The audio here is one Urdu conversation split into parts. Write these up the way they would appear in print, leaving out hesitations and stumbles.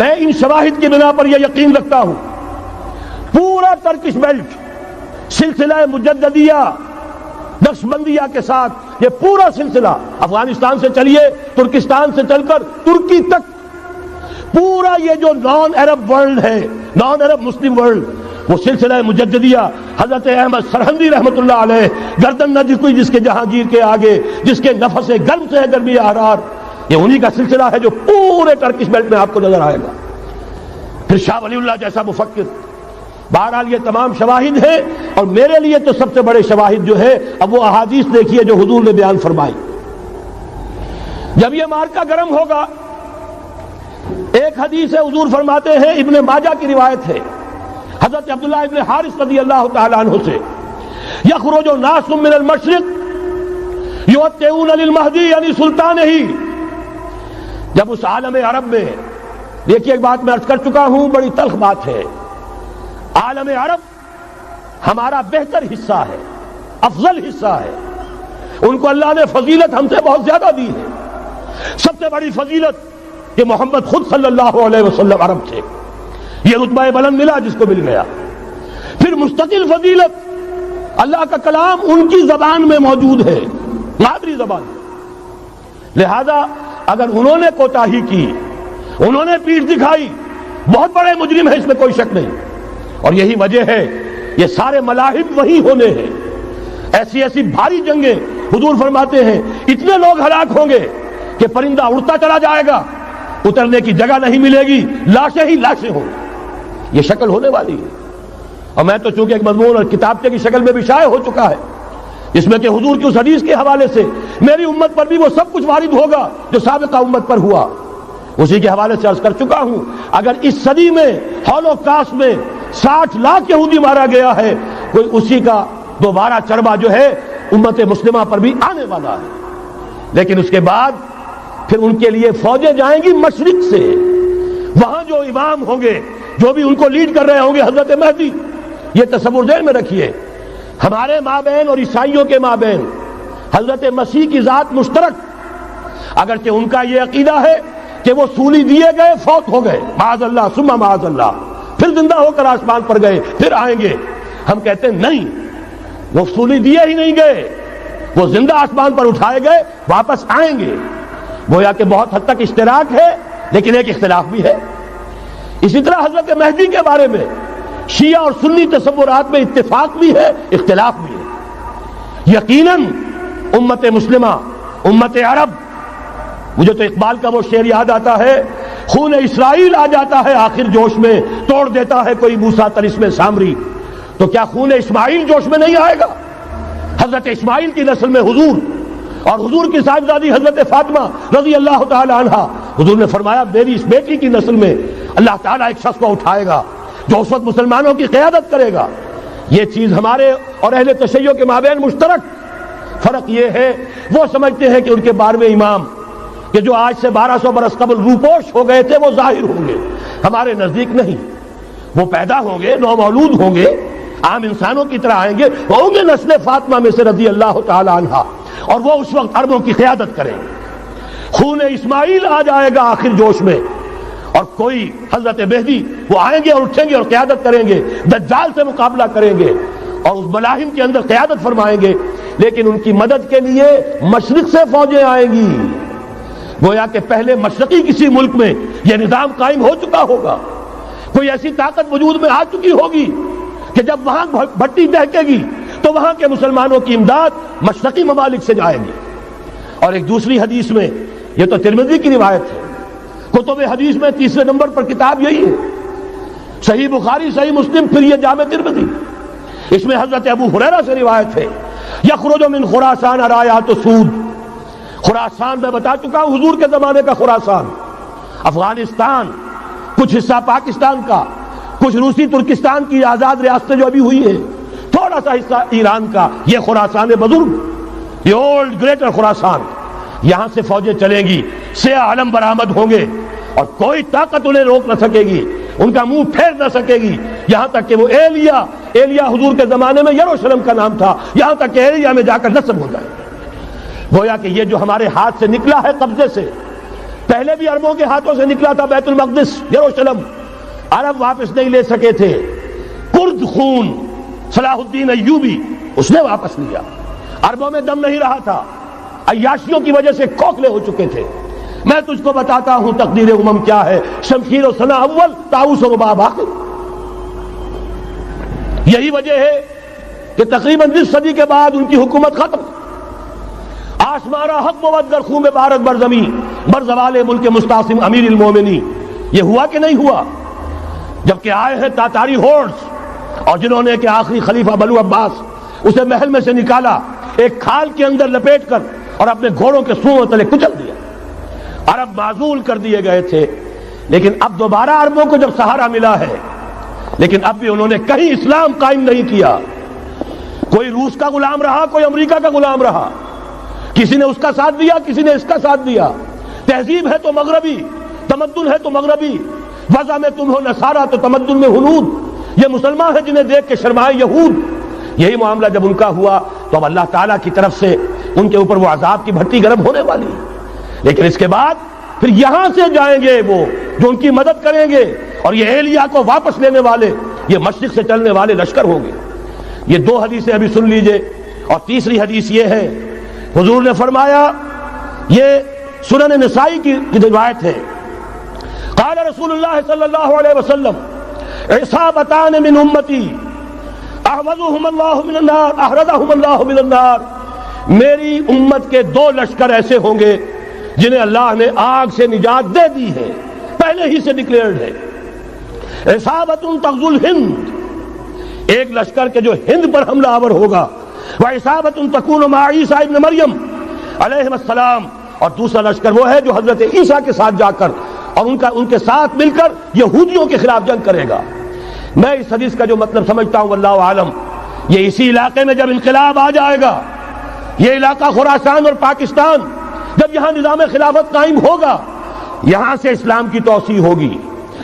میں ان شواہد کی بنا پر یہ یقین رکھتا ہوں پورا ترکش بیلٹ سلسلہ مجددیہ نقشبندیہ کے ساتھ یہ پورا سلسلہ افغانستان سے چلیے ترکستان سے چل کر ترکی تک پورا یہ جو نان عرب ورلڈ ہے نان عرب مسلم ورلڈ وہ سلسلہ مجددیہ حضرت احمد سرہندی رحمۃ اللہ علیہ گردن نہ جھکی جس کے جہانگیر کے آگے جس کے نفس گرم سے ہے گرمی احرار یہ انہی کا سلسلہ ہے جو پورے ٹرکش بیلٹ میں آپ کو نظر آئے گا. پھر شاہ ولی اللہ جیسا مفکر. بہرحال یہ تمام شواہد ہیں اور میرے لیے تو سب سے بڑے شواہد جو ہے اب وہ احادیث دیکھیے جو حضور نے بیان فرمائی. جب یہ مارکا گرم ہوگا ایک حدیث ہے حضور فرماتے ہیں ابن ماجہ کی روایت ہے حضرت عبداللہ ابن حارث رضی اللہ تعالی عنہ سے یخرج ناس من المشرق یوتئون للمہدی یعنی سلطان ہی. جب اس عالم عرب میں دیکھیے ایک بات میں عرض کر چکا ہوں بڑی تلخ بات ہے عالم عرب ہمارا بہتر حصہ ہے افضل حصہ ہے ان کو اللہ نے فضیلت ہم سے بہت زیادہ دی ہے. سب سے بڑی فضیلت کہ محمد خود صلی اللہ علیہ وسلم عرب تھے یہ رتبہ بلند ملا جس کو مل گیا. پھر مستقل فضیلت اللہ کا کلام ان کی زبان میں موجود ہے مادری زبان. لہذا اگر انہوں نے کوتاہی کی انہوں نے پیٹھ دکھائی بہت بڑے مجرم ہیں اس میں کوئی شک نہیں. اور یہی وجہ ہے یہ سارے ملاحب وہی ہونے ہیں. ایسی ایسی بھاری جنگیں حضور فرماتے ہیں اتنے لوگ ہلاک ہوں گے کہ پرندہ اڑتا چلا جائے گا اترنے کی جگہ نہیں ملے گی لاشیں ہی لاشیں ہوں گی. یہ شکل ہونے والی ہے. اور میں تو چونکہ ایک مضمون اور کتابچے کی شکل میں بھی شائع ہو چکا ہے اس میں کہ حضور کی اس حدیث کے حوالے سے میری امت پر بھی وہ سب کچھ وارد ہوگا جو سابقہ امت پر ہوا اسی کے حوالے سے عرض کر چکا ہوں. اگر اس صدی میں ہولوکاسٹ میں 60 لاکھ یہودی مارا گیا ہے کوئی اسی کا دوبارہ چربا جو ہے امت مسلمہ پر بھی آنے والا ہے. لیکن اس کے بعد پھر ان کے لیے فوجیں جائیں گی مشرق سے وہاں جو امام ہوں گے جو بھی ان کو لیڈ کر رہے ہوں گے حضرت مہدی. یہ تصور ذہن میں رکھیے ہمارے مابین اور عیسائیوں کے مابین حضرت مسیح کی ذات مشترک اگرچہ ان کا یہ عقیدہ ہے کہ وہ سولی دیے گئے فوت ہو گئے معاذ اللہ ثم معاذ اللہ پھر زندہ ہو کر آسمان پر گئے پھر آئیں گے. ہم کہتے ہیں نہیں وہ سولی دیے ہی نہیں گئے وہ زندہ آسمان پر اٹھائے گئے واپس آئیں گے. گویا کہ بہت حد تک اشتراک ہے لیکن ایک اختلاف بھی ہے. اسی طرح حضرت مہدی کے بارے میں شیعہ اور سنی تصورات میں اتفاق بھی ہے اختلاف بھی ہے. یقیناً امت مسلمہ امت عرب مجھے تو اقبال کا وہ شعر یاد آتا ہے خون اسرائیل آ جاتا ہے آخر جوش میں توڑ دیتا ہے کوئی موسیٰ طلسم سامری. تو کیا خون اسماعیل جوش میں نہیں آئے گا؟ حضرت اسماعیل کی نسل میں حضور اور حضور کی صاحبزادی حضرت فاطمہ رضی اللہ تعالی عنہا حضور نے فرمایا میری اس بیٹی کی نسل میں اللہ تعالیٰ ایک شخص کو اٹھائے گا جو اس وقت مسلمانوں کی قیادت کرے گا. یہ چیز ہمارے اور اہل تشیع کے مابین مشترک. فرق یہ ہے وہ سمجھتے ہیں کہ ان کے 12ویں امام کہ جو آج سے 1200 برس قبل روپوش ہو گئے تھے وہ ظاہر ہوں گے. ہمارے نزدیک نہیں وہ پیدا ہوں گے نو مولود ہوں گے عام انسانوں کی طرح آئیں گے ہوں گے نسل فاطمہ میں سے رضی اللہ تعالی عنہا اور وہ اس وقت عربوں کی قیادت کریں گے. خون اسماعیل آ جائے گا آخر جوش میں اور کوئی حضرت مہدی وہ آئیں گے اور اٹھیں گے اور قیادت کریں گے دجال سے مقابلہ کریں گے اور اس ملاحم کے اندر قیادت فرمائیں گے. لیکن ان کی مدد کے لیے مشرق سے فوجیں آئیں گی. گویا کہ پہلے مشرقی کسی ملک میں یہ نظام قائم ہو چکا ہوگا کوئی ایسی طاقت وجود میں آ چکی ہوگی کہ جب وہاں بھٹی دہکے گی تو وہاں کے مسلمانوں کی امداد مشرقی ممالک سے جائے گی. اور ایک دوسری حدیث میں یہ تو ترمذی کی روایت ہے کتب حدیث میں تیسرے نمبر پر کتاب یہی ہے صحیح بخاری صحیح مسلم پھر یہ جامع ترمذی. اس میں حضرت ابو ہریرہ سے روایت ہے یخرج من خراسان رایات سود. خراسان میں بتا چکا ہوں حضور کے زمانے کا خراسان افغانستان کچھ حصہ پاکستان کا کچھ روسی ترکستان کی آزاد ریاستیں جو ابھی ہوئی ہیں تھوڑا سا حصہ ایران کا یہ خراسان بزرگ یہ اولڈ گریٹر خراسان. یہاں سے فوجیں چلیں گی سیاہ علم برآمد ہوں گے اور کوئی طاقت انہیں روک نہ سکے گی ان کا منہ پھیر نہ سکے گی یہاں تک کہ وہ ایلیا حضور کے زمانے میں یروشلم کا نام تھا یہاں تک کہ ایلیا میں جا کر نصب ہو جائے. گویا کہ یہ جو ہمارے ہاتھ سے نکلا ہے قبضے سے پہلے بھی عربوں کے ہاتھوں سے نکلا تھا بیت المقدس یروشلم، عرب واپس نہیں لے سکے تھے، کرد خون صلاح الدین ایوبی اس نے واپس لیا، عربوں میں دم نہیں رہا تھا، عیاشیوں کی وجہ سے کھوکھلے ہو چکے تھے۔ میں تجھ کو بتاتا ہوں تقدیر امم کیا ہے، شمشیر و ثنا اول، طاؤس و رباب آخر۔ یہی وجہ ہے کہ تقریباً 20 صدی کے بعد ان کی حکومت ختم، آسمارا حق بود در خون بارت بر زمین بر زوال ملک مستعصم امیر المومنین۔ یہ ہوا کہ نہیں ہوا؟ جبکہ آئے ہیں تاتاری ہورس، اور جنہوں نے کہ آخری خلیفہ بنو عباس اسے محل میں سے نکالا، ایک کھال کے اندر لپیٹ کر اور اپنے گھوڑوں کے سوؤں تلے کچل دیا۔ عرب معزول کر دیے گئے تھے، لیکن اب دوبارہ عربوں کو جب سہارا ملا ہے، لیکن اب بھی انہوں نے کہیں اسلام قائم نہیں کیا۔ کوئی روس کا غلام رہا، کوئی امریکہ کا غلام رہا، کسی نے اس کا ساتھ دیا، کسی نے اس کا ساتھ دیا۔ تہذیب ہے تو مغربی، تمدن ہے تو مغربی، وضع میں تم ہو نصارہ تو تمدن میں ہنود، یہ مسلمان ہیں جنہیں دیکھ کے شرمائے یہود۔ یہی معاملہ جب ان کا ہوا تو اب اللہ تعالیٰ کی طرف سے ان کے اوپر وہ عذاب کی بھٹی گرم ہونے والی ہے۔ لیکن اس کے بعد پھر یہاں سے جائیں گے وہ جو ان کی مدد کریں گے، اور یہ ایلیا کو واپس لینے والے، یہ مشرق سے چلنے والے لشکر ہوں گے۔ یہ دو حدیثیں ابھی سن لیجئے، اور تیسری حدیث یہ ہے، حضور نے فرمایا، یہ سنن نسائی کی روایت ہے، قال رسول اللہ صلی اللہ علیہ وسلم عصابتان من امتی احوذهم اللہ من النار احرزهم اللہ من النار، میری امت کے دو لشکر ایسے ہوں گے جنہیں اللہ نے آگ سے نجات دے دی ہے، پہلے ہی سے ڈکلیئرڈ ہے۔ عصابت تغزو الہند، ایک لشکر کے جو ہند پر حملہ آور ہوگا، وعصابت تکون مع عیسیٰ ابن مریم علیہ السلام، اور دوسرا لشکر وہ ہے جو حضرت عیسیٰ کے ساتھ جا کر اور ان کے ساتھ مل کر یہودیوں کے خلاف جنگ کرے گا۔ میں اس حدیث کا جو مطلب سمجھتا ہوں واللہ عالم، یہ اسی علاقے میں جب انقلاب آ جائے گا، یہ علاقہ خراسان اور پاکستان، جب یہاں نظام خلافت قائم ہوگا، یہاں سے اسلام کی توسیع ہوگی،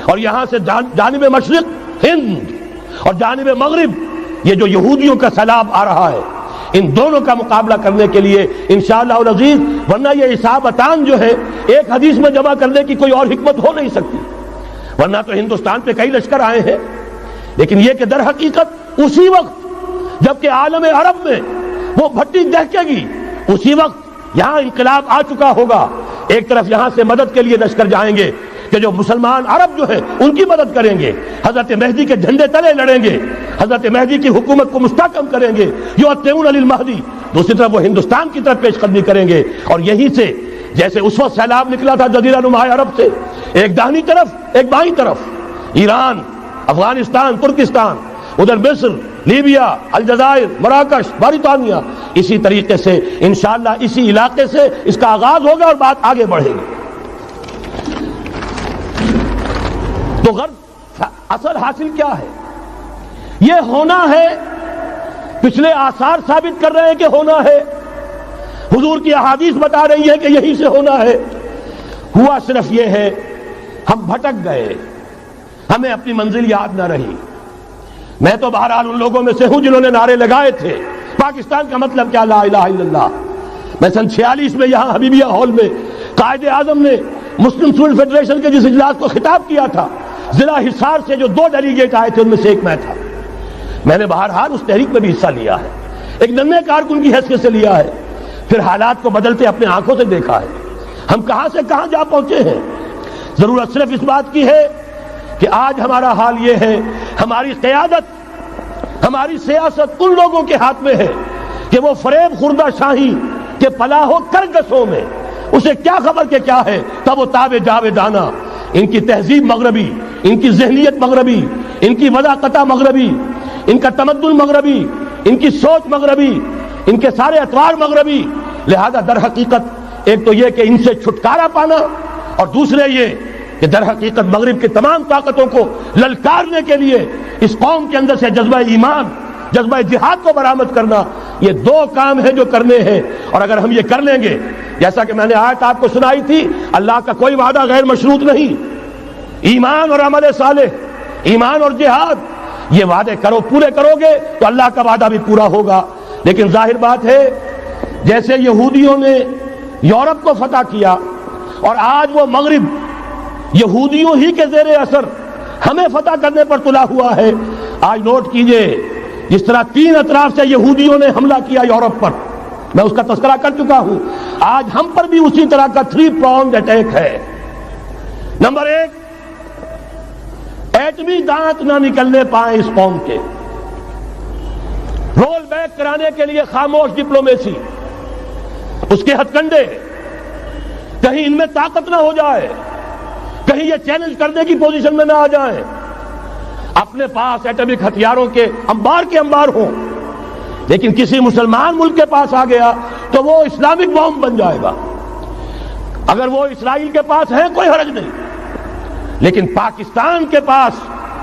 اور یہاں سے جانب مشرق ہند اور جانب مغرب یہ جو یہودیوں کا سیلاب آ رہا ہے، ان دونوں کا مقابلہ کرنے کے لیے انشاءاللہ العزیز، ورنہ یہ عصابتان جو ہے ایک حدیث میں جمع کرنے کی کوئی اور حکمت ہو نہیں سکتی، ورنہ تو ہندوستان پہ کئی لشکر آئے ہیں، لیکن یہ کہ در حقیقت اسی وقت جبکہ عالم عرب میں وہ بھٹی دہکے گی، اسی وقت یہاں انقلاب آ چکا ہوگا۔ ایک طرف یہاں سے مدد کے لیے لشکر جائیں گے کہ جو مسلمان عرب جو ہے ان کی مدد کریں گے، حضرت مہدی کے جھنڈے تلے لڑیں گے، حضرت مہدی کی حکومت کو مستحکم کریں گے، یؤتون للمہدی، دوسری طرف وہ ہندوستان کی طرف پیش قدمی کریں گے، اور یہیں سے جیسے اس وقت سیلاب نکلا تھا جزیرہ نما عرب سے، ایک داہنی طرف ایک بائیں طرف، ایران، افغانستان، ترکستان، ادھر مصر، لیبیا، الجزائر، مراکش، موریتانیہ، اسی طریقے سے انشاءاللہ اسی علاقے سے اس کا آغاز ہوگا اور بات آگے بڑھے گی۔ تو غرض اصل حاصل کیا ہے؟ یہ ہونا ہے، پچھلے آثار ثابت کر رہے ہیں کہ ہونا ہے، حضور کی احادیث بتا رہی ہے کہ یہی سے ہونا ہے۔ ہوا صرف یہ ہے ہم بھٹک گئے، ہمیں اپنی منزل یاد نہ رہی۔ میں تو بہرحال ان لوگوں میں سے ہوں جنہوں نے نعرے لگائے تھے پاکستان کا مطلب کیا، لا الہ الا اللہ۔ میں سن 46 میں یہاں حبیبیہ ہال میں قائد اعظم نے مسلم اسٹوڈنٹ فیڈریشن کے جس اجلاس کو خطاب کیا تھا، ضلع حصار سے جو 2 ڈیلیگیٹ آئے تھے ان میں سے ایک میں تھا۔ میں نے بہرحال اس تحریک میں بھی حصہ لیا ہے، ایک ننھے کارکن کی حیثیت سے لیا ہے، پھر حالات کو بدلتے اپنے آنکھوں سے دیکھا ہے، ہم کہاں سے کہاں جا پہنچے ہیں۔ ضرورت صرف اس بات کی ہے کہ آج ہمارا حال یہ ہے، ہماری قیادت، ہماری سیاست ان لوگوں کے ہاتھ میں ہے کہ وہ فریب خوردہ شاہی کے پلاح و کرگسوں میں اسے کیا خبر کہ کیا ہے، تب وہ تاب جاویدانہ، ان کی تہذیب مغربی، ان کی ذہنیت مغربی، ان کی وضاقتہ مغربی، ان کا تمدن مغربی، ان کی سوچ مغربی، ان کے سارے اطوار مغربی۔ لہذا در حقیقت ایک تو یہ کہ ان سے چھٹکارا پانا، اور دوسرے یہ کہ در حقیقت مغرب کی تمام طاقتوں کو للکارنے کے لیے اس قوم کے اندر سے جذبہ ایمان، جذبہ جہاد کو برآمد کرنا، یہ 2 کام ہیں جو کرنے ہیں۔ اور اگر ہم یہ کر لیں گے، جیسا کہ میں نے آیت آپ کو سنائی تھی، اللہ کا کوئی وعدہ غیر مشروط نہیں، ایمان اور عمل صالح، ایمان اور جہاد، یہ وعدے پورے کرو گے تو اللہ کا وعدہ بھی پورا ہوگا۔ لیکن ظاہر بات ہے جیسے یہودیوں نے یورپ کو فتح کیا اور آج وہ مغرب یہودیوں ہی کے زیر اثر ہمیں فتح کرنے پر تلا ہوا ہے۔ آج نوٹ کیجئے، جس طرح 3 اطراف سے یہودیوں نے حملہ کیا یورپ پر، میں اس کا تذکرہ کر چکا ہوں، آج ہم پر بھی اسی طرح کا 3 pronged اٹیک ہے۔ نمبر 1، ایٹمی دانت نہ نکلنے پائیں اس قوم کے، رول بیک کرانے کے لیے خاموش ڈپلومیسی، اس کے ہتھ کنڈے، کہیں ان میں طاقت نہ ہو جائے، کہیں یہ چیلنج کرنے کی پوزیشن میں نہ آ جائیں، اپنے پاس ایٹمک ہتھیاروں کے انبار ہوں، لیکن کسی مسلمان ملک کے پاس آ گیا تو وہ اسلامک بام بن جائے گا۔ اگر وہ اسرائیل کے پاس ہیں کوئی حرج نہیں، لیکن پاکستان کے پاس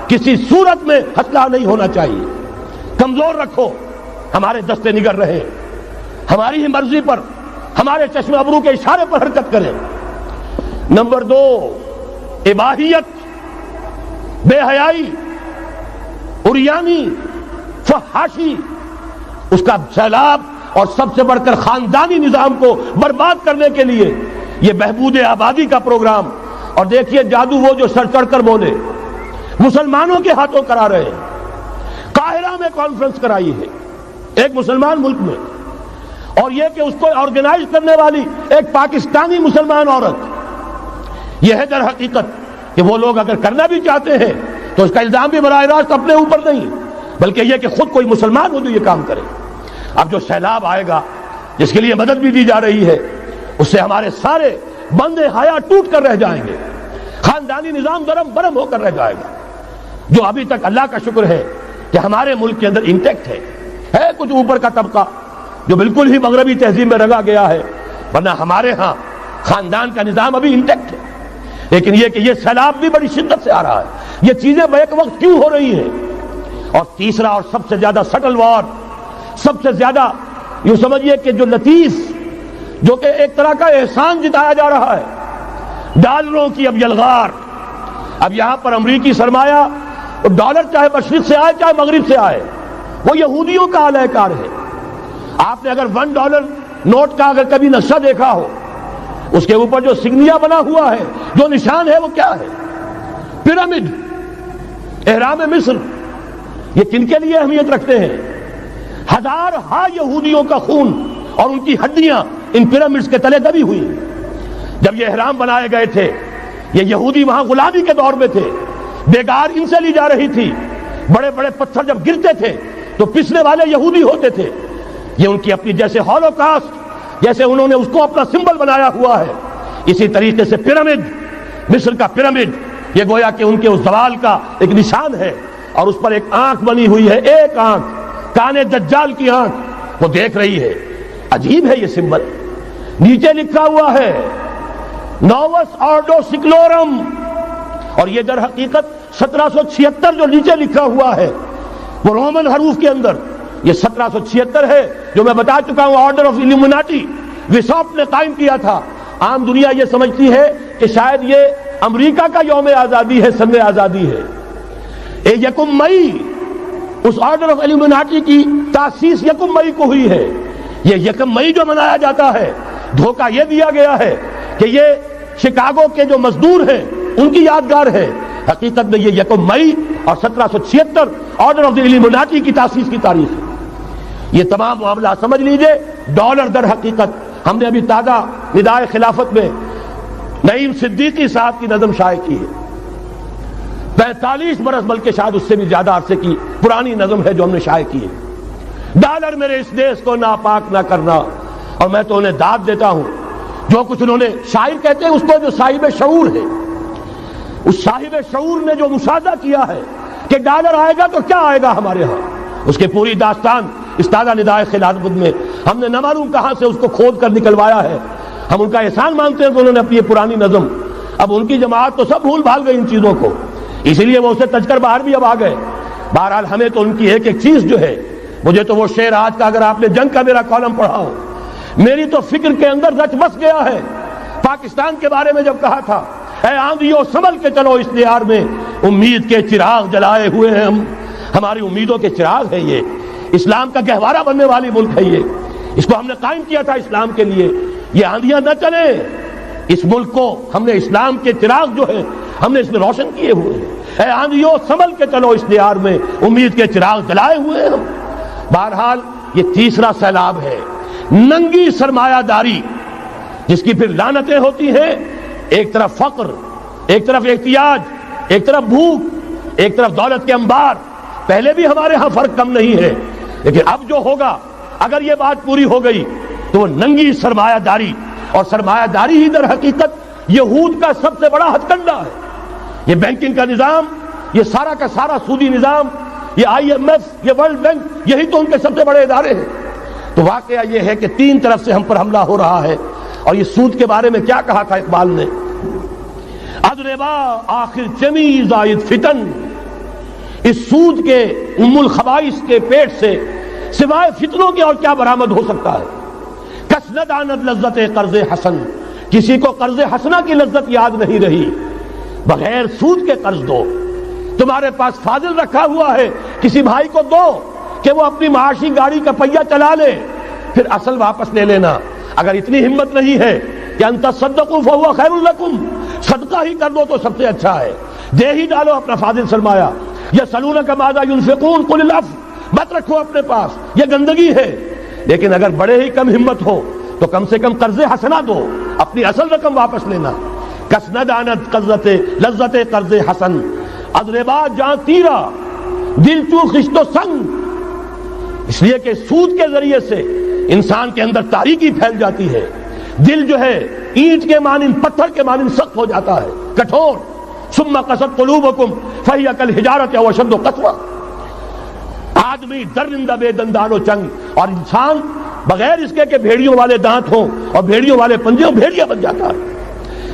کسی صورت میں اسلحہ نہیں ہونا چاہیے۔ کمزور رکھو، ہمارے دستے نگر رہے، ہماری ہی مرضی پر، ہمارے چشم ابرو کے اشارے پر حرکت کریں۔ نمبر 2، اباحیت، بے حیائی، عریانی، فحاشی، اس کا سیلاب، اور سب سے بڑھ کر خاندانی نظام کو برباد کرنے کے لیے یہ بہبود آبادی کا پروگرام۔ اور دیکھیے جادو وہ جو سر چڑھ کر بولے، مسلمانوں کے ہاتھوں کرا رہے ہیں۔ قاہرہ میں کانفرنس کرائی ہے ایک مسلمان ملک میں، اور یہ کہ اس کو آرگنائز کرنے والی ایک پاکستانی مسلمان عورت۔ یہ ہے در حقیقت کہ وہ لوگ اگر کرنا بھی چاہتے ہیں تو اس کا الزام بھی براہ راست اپنے اوپر نہیں، بلکہ یہ کہ خود کوئی مسلمان ہو جو یہ کام کرے۔ اب جو سیلاب آئے گا، جس کے لیے مدد بھی دی جا رہی ہے، اس سے ہمارے سارے بندے حیا ٹوٹ کر رہ جائیں گے، خاندانی نظام درم برم ہو کر رہ جائے گا۔ جو ابھی تک اللہ کا شکر ہے کہ ہمارے ملک کے اندر انٹیکٹ ہے کچھ اوپر کا طبقہ جو بالکل ہی مغربی تہذیب میں رنگا گیا ہے، ورنہ ہمارے ہاں خاندان کا نظام ابھی انٹیکٹ ہے۔ لیکن یہ کہ یہ سیلاب بھی بڑی شدت سے آ رہا ہے، یہ چیزیں بیک وقت کیوں ہو رہی ہیں؟ اور تیسرا اور سب سے زیادہ سٹل وار، سب سے زیادہ یوں سمجھیے کہ جو لطیف، جو کہ ایک طرح کا احسان جتایا جا رہا ہے، ڈالروں کی اب یلغار۔ اب یہاں پر امریکی سرمایہ، ڈالر چاہے مشرق سے آئے چاہے مغرب سے آئے، وہ یہودیوں کا اعلی کار ہے۔ آپ نے اگر $1 نوٹ کا اگر کبھی نقشہ دیکھا ہو، اس کے اوپر جو سگنیا بنا ہوا ہے، جو نشان ہے، وہ کیا ہے؟ پیرامڈ، احرام مصر۔ یہ کن کے لیے اہمیت رکھتے ہیں؟ ہزارہا یہودیوں کا خون اور ان کی ہڈیاں ان پیرامڈز کے تلے دبی ہوئی۔ جب یہ احرام بنائے گئے تھے، یہ یہودی وہاں غلامی کے دور میں تھے، بیگار ان سے لی جا رہی تھی، بڑے بڑے پتھر جب گرتے تھے تو پسنے والے یہودی ہوتے تھے۔ یہ ان کی اپنی جیسے ہولوکاسٹ، جیسے انہوں نے اس کو اپنا سمبل بنایا ہوا ہے، اسی طریقے سے پیرامڈ، مصر کا پیرامڈ، یہ گویا کہ ان کے اس زوال کا ایک نشان ہے، اور اس پر ایک آنکھ بنی ہوئی ہے، ایک آنکھ، کانے دجال کی آنکھ، وہ دیکھ رہی ہے۔ عجیب ہے یہ سمبل۔ نیچے لکھا ہوا ہے نووس آرڈو سکلورم، اور یہ در حقیقت 1776 جو نیچے لکھا ہوا ہے وہ رومن حروف کے اندر یہ 1776 ہے، جو میں بتا چکا ہوں آرڈر آف الومناٹی وسوپ نے قائم کیا تھا۔ عام دنیا یہ سمجھتی ہے کہ شاید یہ امریکہ کا یوم آزادی ہے، سن آزادی ہے۔ 1 مئی اس آرڈر آف الومناٹی کی تاسیس 1 مئی کو ہوئی ہے۔ یہ 1 مئی جو منایا جاتا ہے، دھوکہ یہ دیا گیا ہے کہ یہ شکاگو کے جو مزدور ہیں ان کی یادگار ہے۔ حقیقت میں یہ 1 مئی اور 1776 آرڈر آف دی الومناٹی کی تاسیس کی تاریخ ہے۔ یہ تمام معاملہ سمجھ لیجئے۔ ڈالر در حقیقت ہم نے ابھی تازہ ندائے خلافت میں نعیم صدیقی صاحب کی نظم شائع کی ہے، 45 برس بلکہ شاید اس سے بھی زیادہ عرصے کی پرانی نظم ہے جو ہم نے شائع کی ہے۔ ڈالر میرے اس دیش کو ناپاک نہ کرنا، اور میں تو انہیں داد دیتا ہوں جو کچھ انہوں نے، شاعر کہتے ہیں اس کو جو صاحب شعور ہے، اس صاحب شعور نے جو مشاہدہ کیا ہے کہ ڈالر آئے گا تو کیا آئے گا ہمارے ہاں، اس کے پوری داستان اس تازہ ندائے خلافت میں ہم نے نہ معلوم کہاں سے اس کو کھود کر نکلوایا ہے۔ ہم ان کا احسان مانتے ہیں کہ انہوں نے اپنی یہ پرانی نظم، اب ان کی جماعت تو سب بھول بھال گئی ان چیزوں کو، اسی لیے وہ اسے تج کر باہر بھی اب آ گئے۔ بہرحال ہمیں تو ان کی ایک ایک چیز جو ہے، مجھے تو وہ شعر آج کا اگر آپ نے جنگ کا میرا کالم پڑھا ہو، میری تو فکر کے اندر رچ بس گیا ہے۔ پاکستان کے بارے میں جب کہا تھا، اے آندھیوں سنبھل کے چلو اس دیار میں، امید کے چراغ جلائے ہوئے ہیں ہم، ہماری امیدوں کے چراغ ہے یہ، اسلام کا گہوارہ بننے والی ملک ہے یہ، اس کو ہم نے قائم کیا تھا اسلام کے لیے۔ یہ آندھیاں نہ چلیں، اس ملک کو ہم نے اسلام کے چراغ جو ہے ہم نے اس میں روشن کیے ہوئے ہیں۔ اے آندھیوں سنبھل کے چلو اس دیار میں، امید کے چراغ جلائے ہوئے ہیں ہم۔ بہرحال یہ تیسرا سیلاب ہے، ننگی سرمایہ داری، جس کی پھر لعنتیں ہوتی ہیں۔ ایک طرف فقر، ایک طرف احتیاج، ایک طرف بھوک، ایک طرف دولت کے انبار۔ پہلے بھی ہمارے ہاں فرق کم نہیں ہے، لیکن اب جو ہوگا اگر یہ بات پوری ہو گئی تو وہ ننگی سرمایہ داری، اور سرمایہ داری ہی در حقیقت یہود کا سب سے بڑا ہتھ کنڈا ہے۔ یہ بینکنگ کا نظام، یہ سارا کا سارا سودی نظام، یہ IMF، یہ ورلڈ بینک، یہی تو ان کے سب سے بڑے ادارے ہیں۔ تو واقعہ یہ ہے کہ تین طرف سے ہم پر حملہ ہو رہا ہے۔ اور یہ سود کے بارے میں کیا کہا تھا اقبال نے؟ ادربا آخر چمی زائد فتن، اس سود کے ام الخبائث کے پیٹ سے سوائے فتنوں کے اور کیا برآمد ہو سکتا ہے؟ کس نہ داند لذت قرض حسن، کسی کو قرض حسنہ کی لذت یاد نہیں رہی، بغیر سود کے قرض دو۔ تمہارے پاس فاضل رکھا ہوا ہے، کسی بھائی کو دو کہ وہ اپنی معاشی گاڑی کا پہیہ چلا لے، پھر اصل واپس لے لینا۔ اگر اتنی ہمت نہیں ہے کہ ان تصدقوا فهو خیر لکم، صدقہ ہی کر دو تو سب سے اچھا ہے، دے ہی ڈالو اپنا فاضل سرمایہ۔ یسألونک ماذا ينفقون قل العفو، مت رکھو اپنے پاس، یہ گندگی ہے۔ لیکن اگر بڑے ہی کم ہمت ہو تو کم سے کم قرض حسنہ دو، اپنی اصل رقم واپس لینا۔ کس نہ داند لذت قرض حسن، ادربا جاں تیرا دل چو خشت و سنگ، اس لیے کہ سود کے ذریعے سے انسان کے اندر تاریکی پھیل جاتی ہے، دل جو ہے اینٹ کے مانند، پتھر کے مانند سخت ہو جاتا ہے، کٹھور۔ ثم قست قلوبکم فہی کالحجارۃ او اشد قسوۃ، آدمی درندہ بے دندان و چنگ، اور انسان بغیر اس کے کہ بھیڑیوں والے دانت ہوں اور بھیڑیوں والے پنجے ہوں، بھیڑیا بن جاتا ہے۔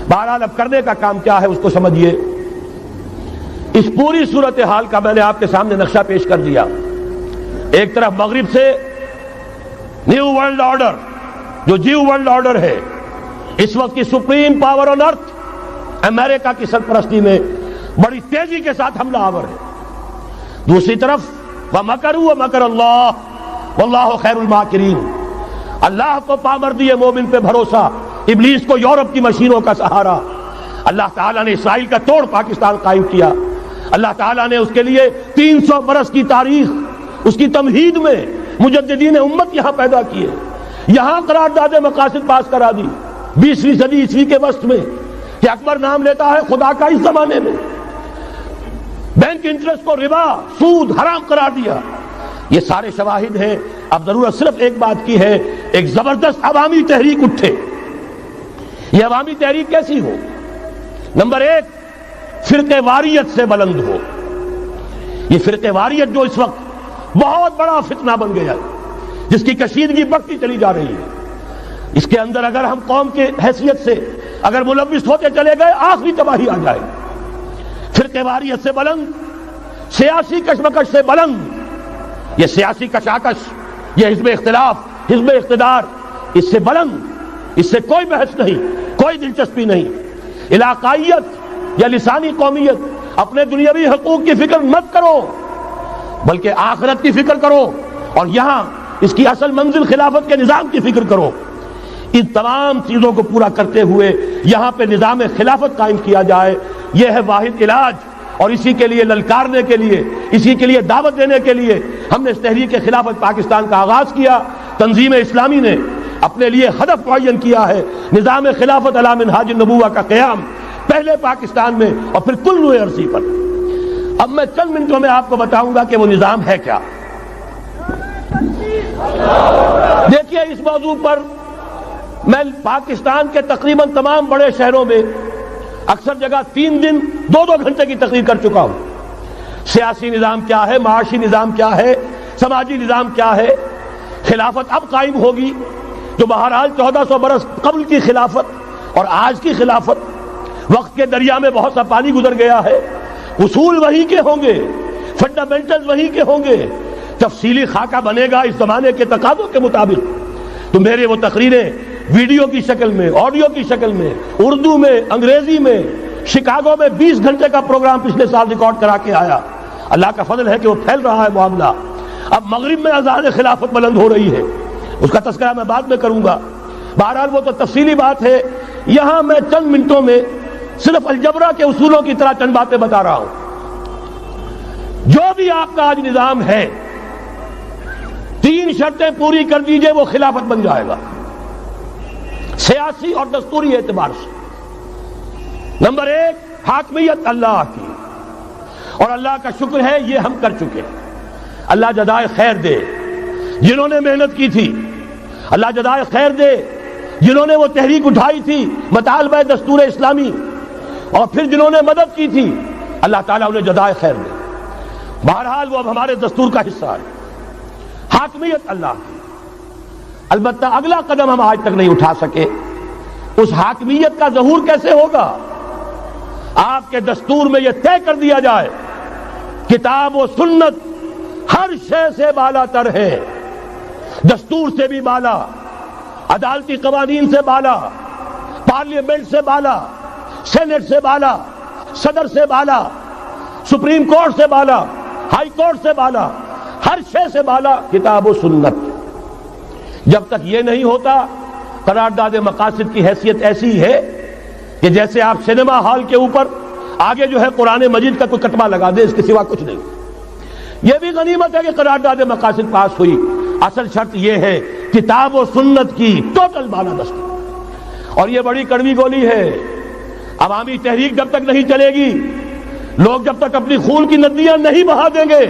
بہرحال اب کرنے کا کام کیا ہے اس کو سمجھیے۔ اس پوری صورتحال کا میں نے آپ کے سامنے نقشہ پیش کر دیا۔ ایک طرف مغرب سے نیو ورلڈ آرڈر، جو جیو ورلڈ آرڈر ہے، اس وقت کی سپریم پاور آن ارتھ، امریکہ کی سرپرستی میں بڑی تیزی کے ساتھ حملہ آور ہے۔ دوسری طرف وَمَكَرُوا وَمَكَرَ اللَّهُ وَاللَّهُ خَيْرُ الْمَاكِرِينَ، اللہ کو پامردی مومن پہ بھروسہ، ابلیس کو یورپ کی مشینوں کا سہارا۔ اللہ تعالیٰ نے اسرائیل کا توڑ پاکستان قائم کیا۔ اللہ تعالیٰ نے اس کے لیے 300 برس کی تاریخ، اس کی تمہید میں مجددین امت یہاں پیدا کیے، یہاں قرارداد مقاصد پاس کرا دی 20ویں صدی عیسوی کے وسط میں، کہ اکبر نام لیتا ہے خدا کا اس زمانے میں۔ بینک انٹرسٹ کو ربا، سود حرام قرار دیا۔ یہ سارے شواہد ہیں۔ اب ضرورت صرف ایک بات کی ہے، ایک زبردست عوامی تحریک اٹھے۔ یہ عوامی تحریک کیسی ہو؟ نمبر ایک، فرقہ واریت سے بلند ہو۔ یہ فرقہ واریت جو اس وقت بہت بڑا فتنہ بن گیا ہے، جس کی کشیدگی بڑھتی چلی جا رہی ہے، اس کے اندر اگر ہم قوم کی حیثیت سے اگر ملوث ہوتے چلے گئے، آخری تباہی آ جائے۔ فرقہ واریت سے بلند، سیاسی کشمکش سے بلند، یہ سیاسی کشاکش، یہ حزب اختلاف، حزب اقتدار، اس سے بلند، اس سے کوئی بحث نہیں، کوئی دلچسپی نہیں۔ علاقائیت یا لسانی قومیت، اپنے دنیاوی حقوق کی فکر مت کرو، بلکہ آخرت کی فکر کرو، اور یہاں اس کی اصل منزل خلافت کے نظام کی فکر کرو۔ ان تمام چیزوں کو پورا کرتے ہوئے یہاں پہ نظام خلافت قائم کیا جائے، یہ ہے واحد علاج۔ اور اسی کے لیے للکارنے کے لیے، اسی کے لیے دعوت دینے کے لیے ہم نے اس تحریک خلافت پاکستان کا آغاز کیا۔ تنظیم اسلامی نے اپنے لیے ہدف معین کیا ہے، نظام خلافت علی منہاج النبوہ کا قیام، پہلے پاکستان میں اور پھر کل نوع عرصی پر۔ اب میں چند منٹوں میں آپ کو بتاؤں گا کہ وہ نظام ہے کیا۔ دیکھیے، اس موضوع پر میں پاکستان کے تقریباً تمام بڑے شہروں میں اکثر جگہ 3 دن 2 گھنٹے کی تقریر کر چکا ہوں۔ سیاسی نظام کیا ہے، معاشی نظام کیا ہے، سماجی نظام کیا ہے۔ خلافت اب قائم ہوگی، جو بہرحال 1400 برس قبل کی خلافت اور آج کی خلافت، وقت کے دریا میں بہت سا پانی گزر گیا ہے۔ اصول وہی کے ہوں گے، فنڈامنٹل وہی کے ہوں گے، تفصیلی خاکہ بنے گا اس زمانے کے تقاضوں کے مطابق۔ تو میرے وہ تقریریں ویڈیو کی شکل میں، آڈیو کی شکل میں، اردو میں، انگریزی میں، شکاگو میں 20 گھنٹے کا پروگرام پچھلے سال ریکارڈ کرا کے آیا۔ اللہ کا فضل ہے کہ وہ پھیل رہا ہے معاملہ۔ اب مغرب میں اذان خلافت بلند ہو رہی ہے، اس کا تذکرہ میں بعد میں کروں گا۔ بہرحال وہ تو تفصیلی بات ہے یہاں میں چند منٹوں میں صرف الجبرا کے اصولوں کی طرح چند باتیں بتا رہا ہوں. جو بھی آپ کا آج نظام ہے 3 شرطیں پوری کر دیجئے وہ خلافت بن جائے گا سیاسی اور دستوری اعتبار سے. نمبر 1 حاکمیت اللہ کی، اور اللہ کا شکر ہے یہ ہم کر چکے. اللہ جزائے خیر دے جنہوں نے محنت کی تھی، اللہ جزائے خیر دے جنہوں نے وہ تحریک اٹھائی تھی مطالبہ دستور اسلامی، اور پھر جنہوں نے مدد کی تھی، اللہ تعالیٰ انہیں جزائے خیر دے. بہرحال وہ اب ہمارے دستور کا حصہ ہے. حاکمیت اللہ کی. البتہ اگلا قدم ہم آج تک نہیں اٹھا سکے. اس حاکمیت کا ظہور کیسے ہوگا؟ آپ کے دستور میں یہ طے کر دیا جائے کتاب و سنت ہر شے سے بالا تر ہے، دستور سے بھی بالا، عدالتی قوانین سے بالا، پارلیمنٹ سے بالا، سینٹ سے بالا، صدر سے بالا، سپریم کورٹ سے بالا، ہائی کورٹ سے بالا، ہر شے سے بالا کتاب و سنت. جب تک یہ نہیں ہوتا قرارداد مقاصد کی حیثیت ایسی ہے کہ جیسے آپ سینما ہال کے اوپر آگے جو ہے قرآن مجید کا کوئی کتبہ لگا دے، اس کے سوا کچھ نہیں. یہ بھی غنیمت ہے کہ قرارداد مقاصد پاس ہوئی. اصل شرط یہ ہے کتاب و سنت کی ٹوٹل بالادستی. اور یہ بڑی کڑوی گولی ہے. عوامی تحریک جب تک نہیں چلے گی، لوگ جب تک اپنی خون کی ندیاں نہیں بہا دیں گے،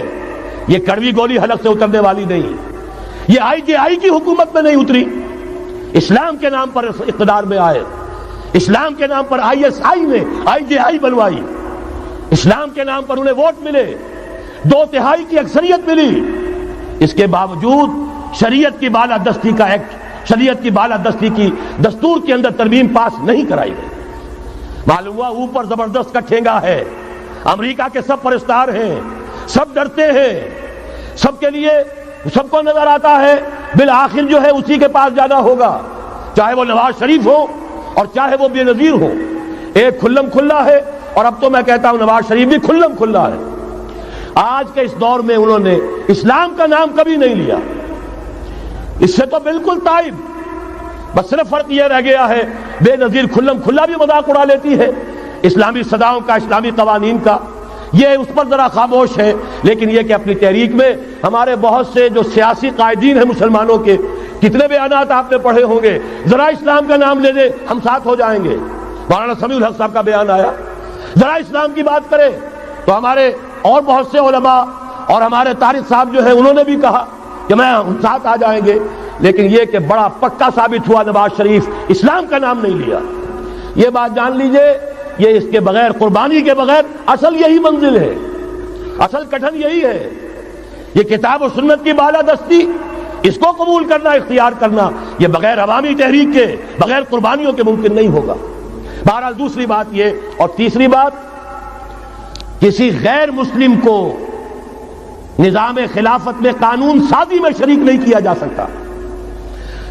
یہ کڑوی گولی حلق سے اترنے والی نہیں. یہ IJI کی حکومت میں نہیں اتری، اسلام کے نام پر اقتدار میں آئے، اسلام کے نام پر ISI نے IJI بنوائی، اسلام کے نام پر انہیں ووٹ ملے، 2/3 کی اکثریت ملی. اس کے باوجود شریعت کی بالادستی کا ایکٹ، شریعت کی بالادستی کی دستور کے اندر ترمیم پاس نہیں کرائی گئی. معلوم ہوا اوپر زبردست کا ٹھینگا ہے. امریکہ کے سب پرستار ہیں، سب ڈرتے ہیں، سب کے لیے سب کو نظر آتا ہے بالآخر جو ہے اسی کے پاس جانا ہوگا، چاہے وہ نواز شریف ہو اور چاہے وہ بے نظیر ہو. ایک کھلم کھلا ہے، اور اب تو میں کہتا ہوں نواز شریف بھی کھلم کھلا ہے. آج کے اس دور میں انہوں نے اسلام کا نام کبھی نہیں لیا، اس سے تو بالکل تائب. بس صرف فرق یہ رہ گیا ہے بے نظیر کھلم کھلا بھی مذاق اڑا لیتی ہے اسلامی صداؤں کا، اسلامی قوانین کا. یہ اس پر ذرا خاموش ہے. لیکن یہ کہ اپنی تحریک میں ہمارے بہت سے جو سیاسی قائدین ہیں مسلمانوں کے، کتنے بیانات آپ نے پڑھے ہوں گے، ذرا اسلام کا نام لے دے ہم ساتھ ہو جائیں گے. مولانا سمیع الحق صاحب کا بیان آیا، ذرا اسلام کی بات کرے تو ہمارے اور بہت سے علماء اور ہمارے طارق صاحب جو ہے انہوں نے بھی کہا کہ میں ہم ساتھ آ جائیں گے. لیکن یہ کہ بڑا پکا ثابت ہوا نواز شریف اسلام کا نام نہیں لیا. یہ بات جان لیجئے، یہ اس کے بغیر، قربانی کے بغیر اصل یہی منزل ہے، اصل کٹھن یہی ہے. یہ کتاب و سنت کی بالادستی، اس کو قبول کرنا، اختیار کرنا، یہ بغیر عوامی تحریک کے، بغیر قربانیوں کے ممکن نہیں ہوگا. بہرحال دوسری بات یہ، اور تیسری بات، کسی غیر مسلم کو نظام خلافت میں قانون سازی میں شریک نہیں کیا جا سکتا.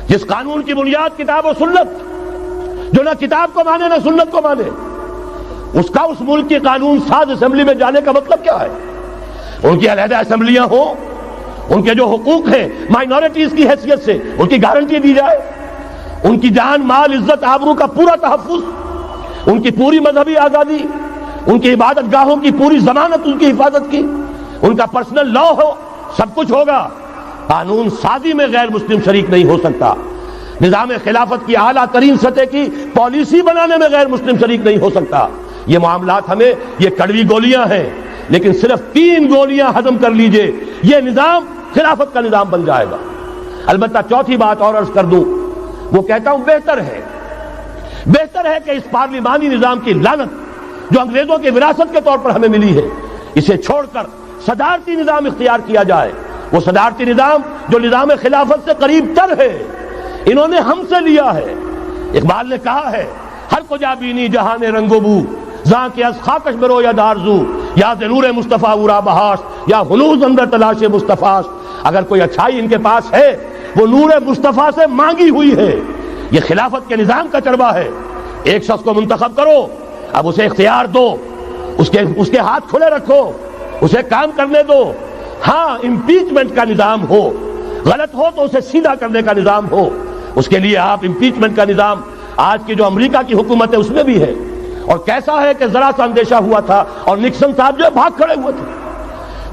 جس قانون کی بنیاد کتاب و سنت، جو نہ کتاب کو مانے نہ سنت کو مانے، اس کا اس ملک کی قانون ساز اسمبلی میں جانے کا مطلب کیا ہے؟ ان کی علیحدہ اسمبلیاں ہوں، ان کے جو حقوق ہیں مائنورٹیز کی حیثیت سے ان کی گارنٹی دی جائے، ان کی جان، مال، عزت، آبرو کا پورا تحفظ، ان کی پوری مذہبی آزادی، ان کی عبادت گاہوں کی پوری ضمانت، ان کی حفاظت کی، ان کا پرسنل لا ہو، سب کچھ ہوگا. قانون سازی میں غیر مسلم شریک نہیں ہو سکتا. نظام خلافت کی اعلیٰ ترین سطح کی پالیسی بنانے میں غیر مسلم شریک نہیں ہو سکتا. یہ معاملات ہمیں، یہ کڑوی گولیاں ہیں، لیکن صرف 3 گولیاں ہضم کر لیجئے، یہ نظام خلافت کا نظام بن جائے گا. البتہ چوتھی بات اور عرض کر دوں، وہ کہتا ہوں بہتر ہے کہ اس پارلیمانی نظام کی لعنت جو انگریزوں کی وراثت کے طور پر ہمیں ملی ہے، اسے چھوڑ کر صدارتی نظام اختیار کیا جائے. وہ صدارتی نظام جو نظام خلافت سے قریب تر ہے، انہوں نے ہم سے لیا ہے. اقبال نے کہا ہے، ہر کجا بینی جہاں رنگ و بو، زاں کے از خاکش برو یا دارزو، یا نور مصطفیٰ اورا بہاش، یا ہنوز اندر تلاش مصطفیٰ. اگر کوئی اچھائی ان کے پاس ہے وہ نور مصطفیٰ سے مانگی ہوئی ہے. یہ خلافت کے نظام کا چربہ ہے. ایک شخص کو منتخب کرو، اب اسے اختیار دو، اس کے ہاتھ کھلے رکھو، اسے کام کرنے دو. ہاں امپیچمنٹ کا نظام ہو، غلط ہو تو اسے سیدھا کرنے کا نظام ہو. اس کے لیے آپ امپیچمنٹ کا نظام آج کی جو امریکہ کی حکومت ہے اس میں بھی ہے. اور کیسا ہے کہ ذرا سا اندیشہ ہوا تھا اور نکسن صاحب جو بھاگ کھڑے ہوئے تھے.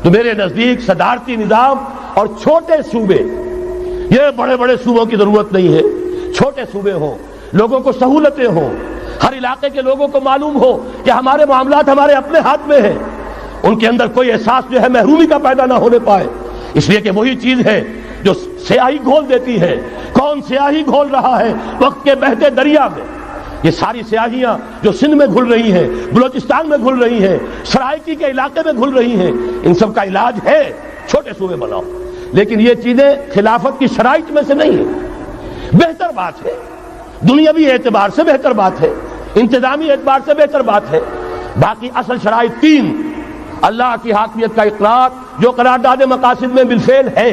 تو میرے نزدیک صدارتی نظام اور چھوٹے صوبے، یہ بڑے بڑے صوبوں کی ضرورت نہیں ہے، چھوٹے صوبے ہوں، لوگوں کو سہولتیں ہوں، ہر علاقے کے لوگوں کو معلوم ہو کہ ہمارے معاملات ہمارے اپنے ہاتھ میں ہیں، ان کے اندر کوئی احساس جو ہے محرومی کا پیدا نہ ہونے پائے. اس لیے کہ وہی چیز ہے جو سیاہی گھول دیتی ہے. کون سیاہی گھول رہا ہے وقت کے بہتے دریا میں؟ یہ ساری سیاہیاں جو سندھ میں گھل رہی ہیں، بلوچستان میں گھل رہی ہیں، سرائکی کے علاقے میں گھل رہی ہیں، ان سب کا علاج ہے چھوٹے صوبے بناؤ. لیکن یہ چیزیں خلافت کی شرائط میں سے نہیں ہیں. بہتر بات ہے، دنیاوی اعتبار سے بہتر بات ہے، انتظامی اعتبار سے بہتر بات ہے. باقی اصل شرائط تین: اللہ کی حاکمیت کا اقرار جو قرارداد مقاصد میں بالفعل ہے،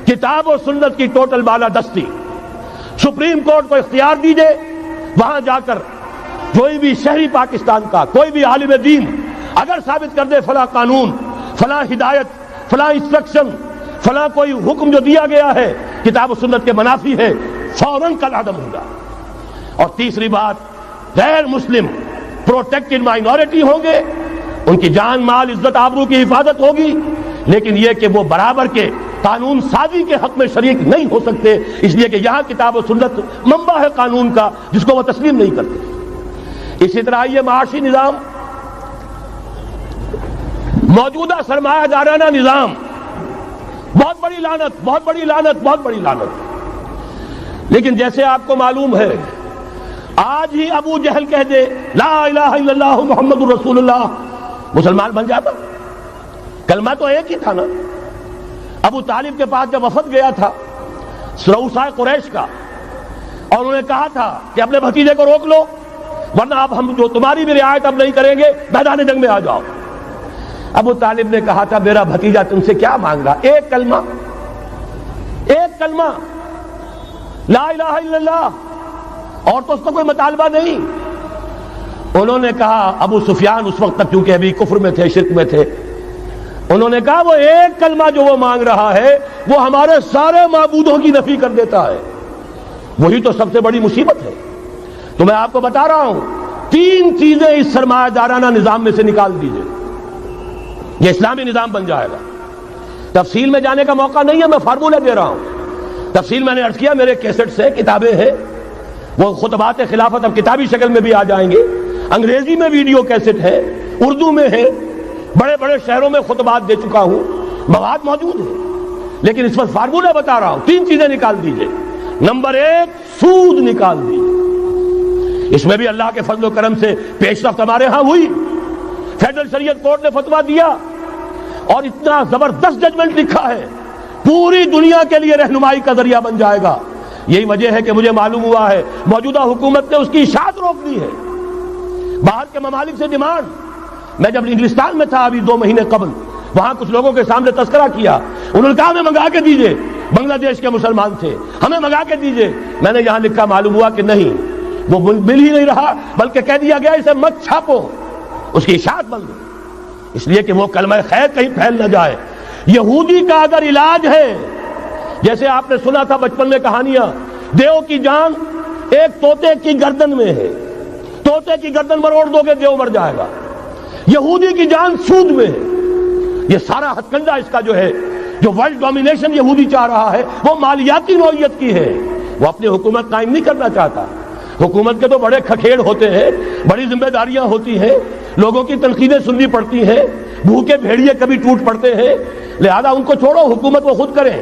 کتاب و سنت کی ٹوٹل بالادستی. سپریم کورٹ کو اختیار دیجئے، وہاں جا کر کوئی بھی شہری پاکستان کا کوئی بھی عالم دین اگر ثابت کر دے فلاں قانون، فلاں ہدایت، فلاں انسٹرکشن، فلاں کوئی حکم جو دیا گیا ہے کتاب و سنت کے منافی ہے، فوراً کل عدم ہوگا. اور تیسری بات، غیر مسلم پروٹیکٹڈ مائنورٹی ہوں گے، ان کی جان مال عزت آبرو کی حفاظت ہوگی، لیکن یہ کہ وہ برابر کے قانون سازی کے حق میں شریک نہیں ہو سکتے، اس لیے کہ یہاں کتاب و سنت منبع ہے قانون کا جس کو وہ تسلیم نہیں کرتے. اسی طرح یہ معاشی نظام، موجودہ سرمایہ دارانہ نظام، بہت بڑی لعنت، بہت بڑی لعنت، بہت بڑی لعنت. لیکن جیسے آپ کو معلوم ہے، آج ہی ابو جہل کہہ دے لا الہ الا اللہ محمد الرسول اللہ، مسلمان بن جاتا. کلمہ تو ایک ہی تھا نا. ابو طالب کے پاس جب وفد گیا تھا رؤسائے قریش کا، اور انہوں نے کہا تھا کہ اپنے بھتیجے کو روک لو ورنہ اب ہم جو تمہاری بھی رعایت اب نہیں کریں گے، میدان جنگ میں آ جاؤ. ابو طالب نے کہا تھا میرا بھتیجا تم سے کیا مانگ رہا؟ ایک کلمہ، ایک کلمہ لا الہ الا اللہ، اور تو اس کا کوئی مطالبہ نہیں. انہوں نے کہا، ابو سفیان اس وقت تک کیونکہ ابھی کفر میں تھے، شرک میں تھے، انہوں نے کہا وہ ایک کلمہ جو وہ مانگ رہا ہے وہ ہمارے سارے معبودوں کی نفی کر دیتا ہے. وہی تو سب سے بڑی مصیبت ہے. تو میں آپ کو بتا رہا ہوں، تین چیزیں اس سرمایہ دارانہ نظام میں سے نکال دیجئے، یہ اسلامی نظام بن جائے گا. تفصیل میں جانے کا موقع نہیں ہے، میں فارمولہ دے رہا ہوں. تفصیل میں نے عرض کیا، میرے کیسٹس ہیں، کتابیں ہیں، وہ خطبات خلافت اب کتابی شکل میں بھی آ جائیں گے، انگریزی میں ویڈیو کیسٹ ہے، اردو میں ہے، بڑے بڑے شہروں میں خطبات دے چکا ہوں، مواد موجود ہے. لیکن اس وقت فارمولہ بتا رہا ہوں، تین چیزیں نکال دیجئے. نمبر ایک، سود نکال دیجئے. اس میں بھی اللہ کے فضل و کرم سے پیش رفت ہمارے ہاں ہوئی. فیڈرل شریعت کورٹ نے فتویٰ دیا اور اتنا زبردست ججمنٹ لکھا ہے، پوری دنیا کے لیے رہنمائی کا ذریعہ بن جائے گا. یہی وجہ ہے کہ مجھے معلوم ہوا ہے موجودہ حکومت نے اس کی اشاعت روک دی ہے. باہر کے ممالک سے ڈیمانڈ. میں جب انگلستان میں تھا ابھی 2 مہینے قبل، وہاں کچھ لوگوں کے سامنے تذکرہ کیا، انہوں نے کہا ہمیں منگا کے دیجئے، بنگلہ دیش کے مسلمان تھے، ہمیں منگا کے دیجئے. میں نے یہاں لکھا، معلوم ہوا کہ نہیں، وہ مل ہی نہیں رہا، بلکہ کہہ دیا گیا اسے مت چھاپو، اس کی اشاعت بند ہو، اس لیے کہ وہ کلمہ خیر کہیں پھیل نہ جائے. یہودی کا اگر علاج ہے، جیسے آپ نے سنا تھا بچپن میں کہانیاں، دیو کی جان ایک طوطے کی گردن میں ہے، طوطے کی گردن مروڑ دو گے دیو مر جائے گا. یہودی کی جان سود میں ہے. یہ سارا ہتھ کنڈا اس کا جو ہے، جو ورلڈ ڈومینیشن یہودی چاہ رہا ہے، وہ مالیاتی نوعیت کی ہے. وہ اپنی حکومت قائم نہیں کرنا چاہتا. حکومت کے تو بڑے کھکھیڑ ہوتے ہیں، بڑی ذمہ داریاں ہوتی ہیں، لوگوں کی تنقیدیں سننی پڑتی ہیں، بھوکے بھیڑیے کبھی ٹوٹ پڑتے ہیں. لہذا ان کو چھوڑو، حکومت وہ خود کریں.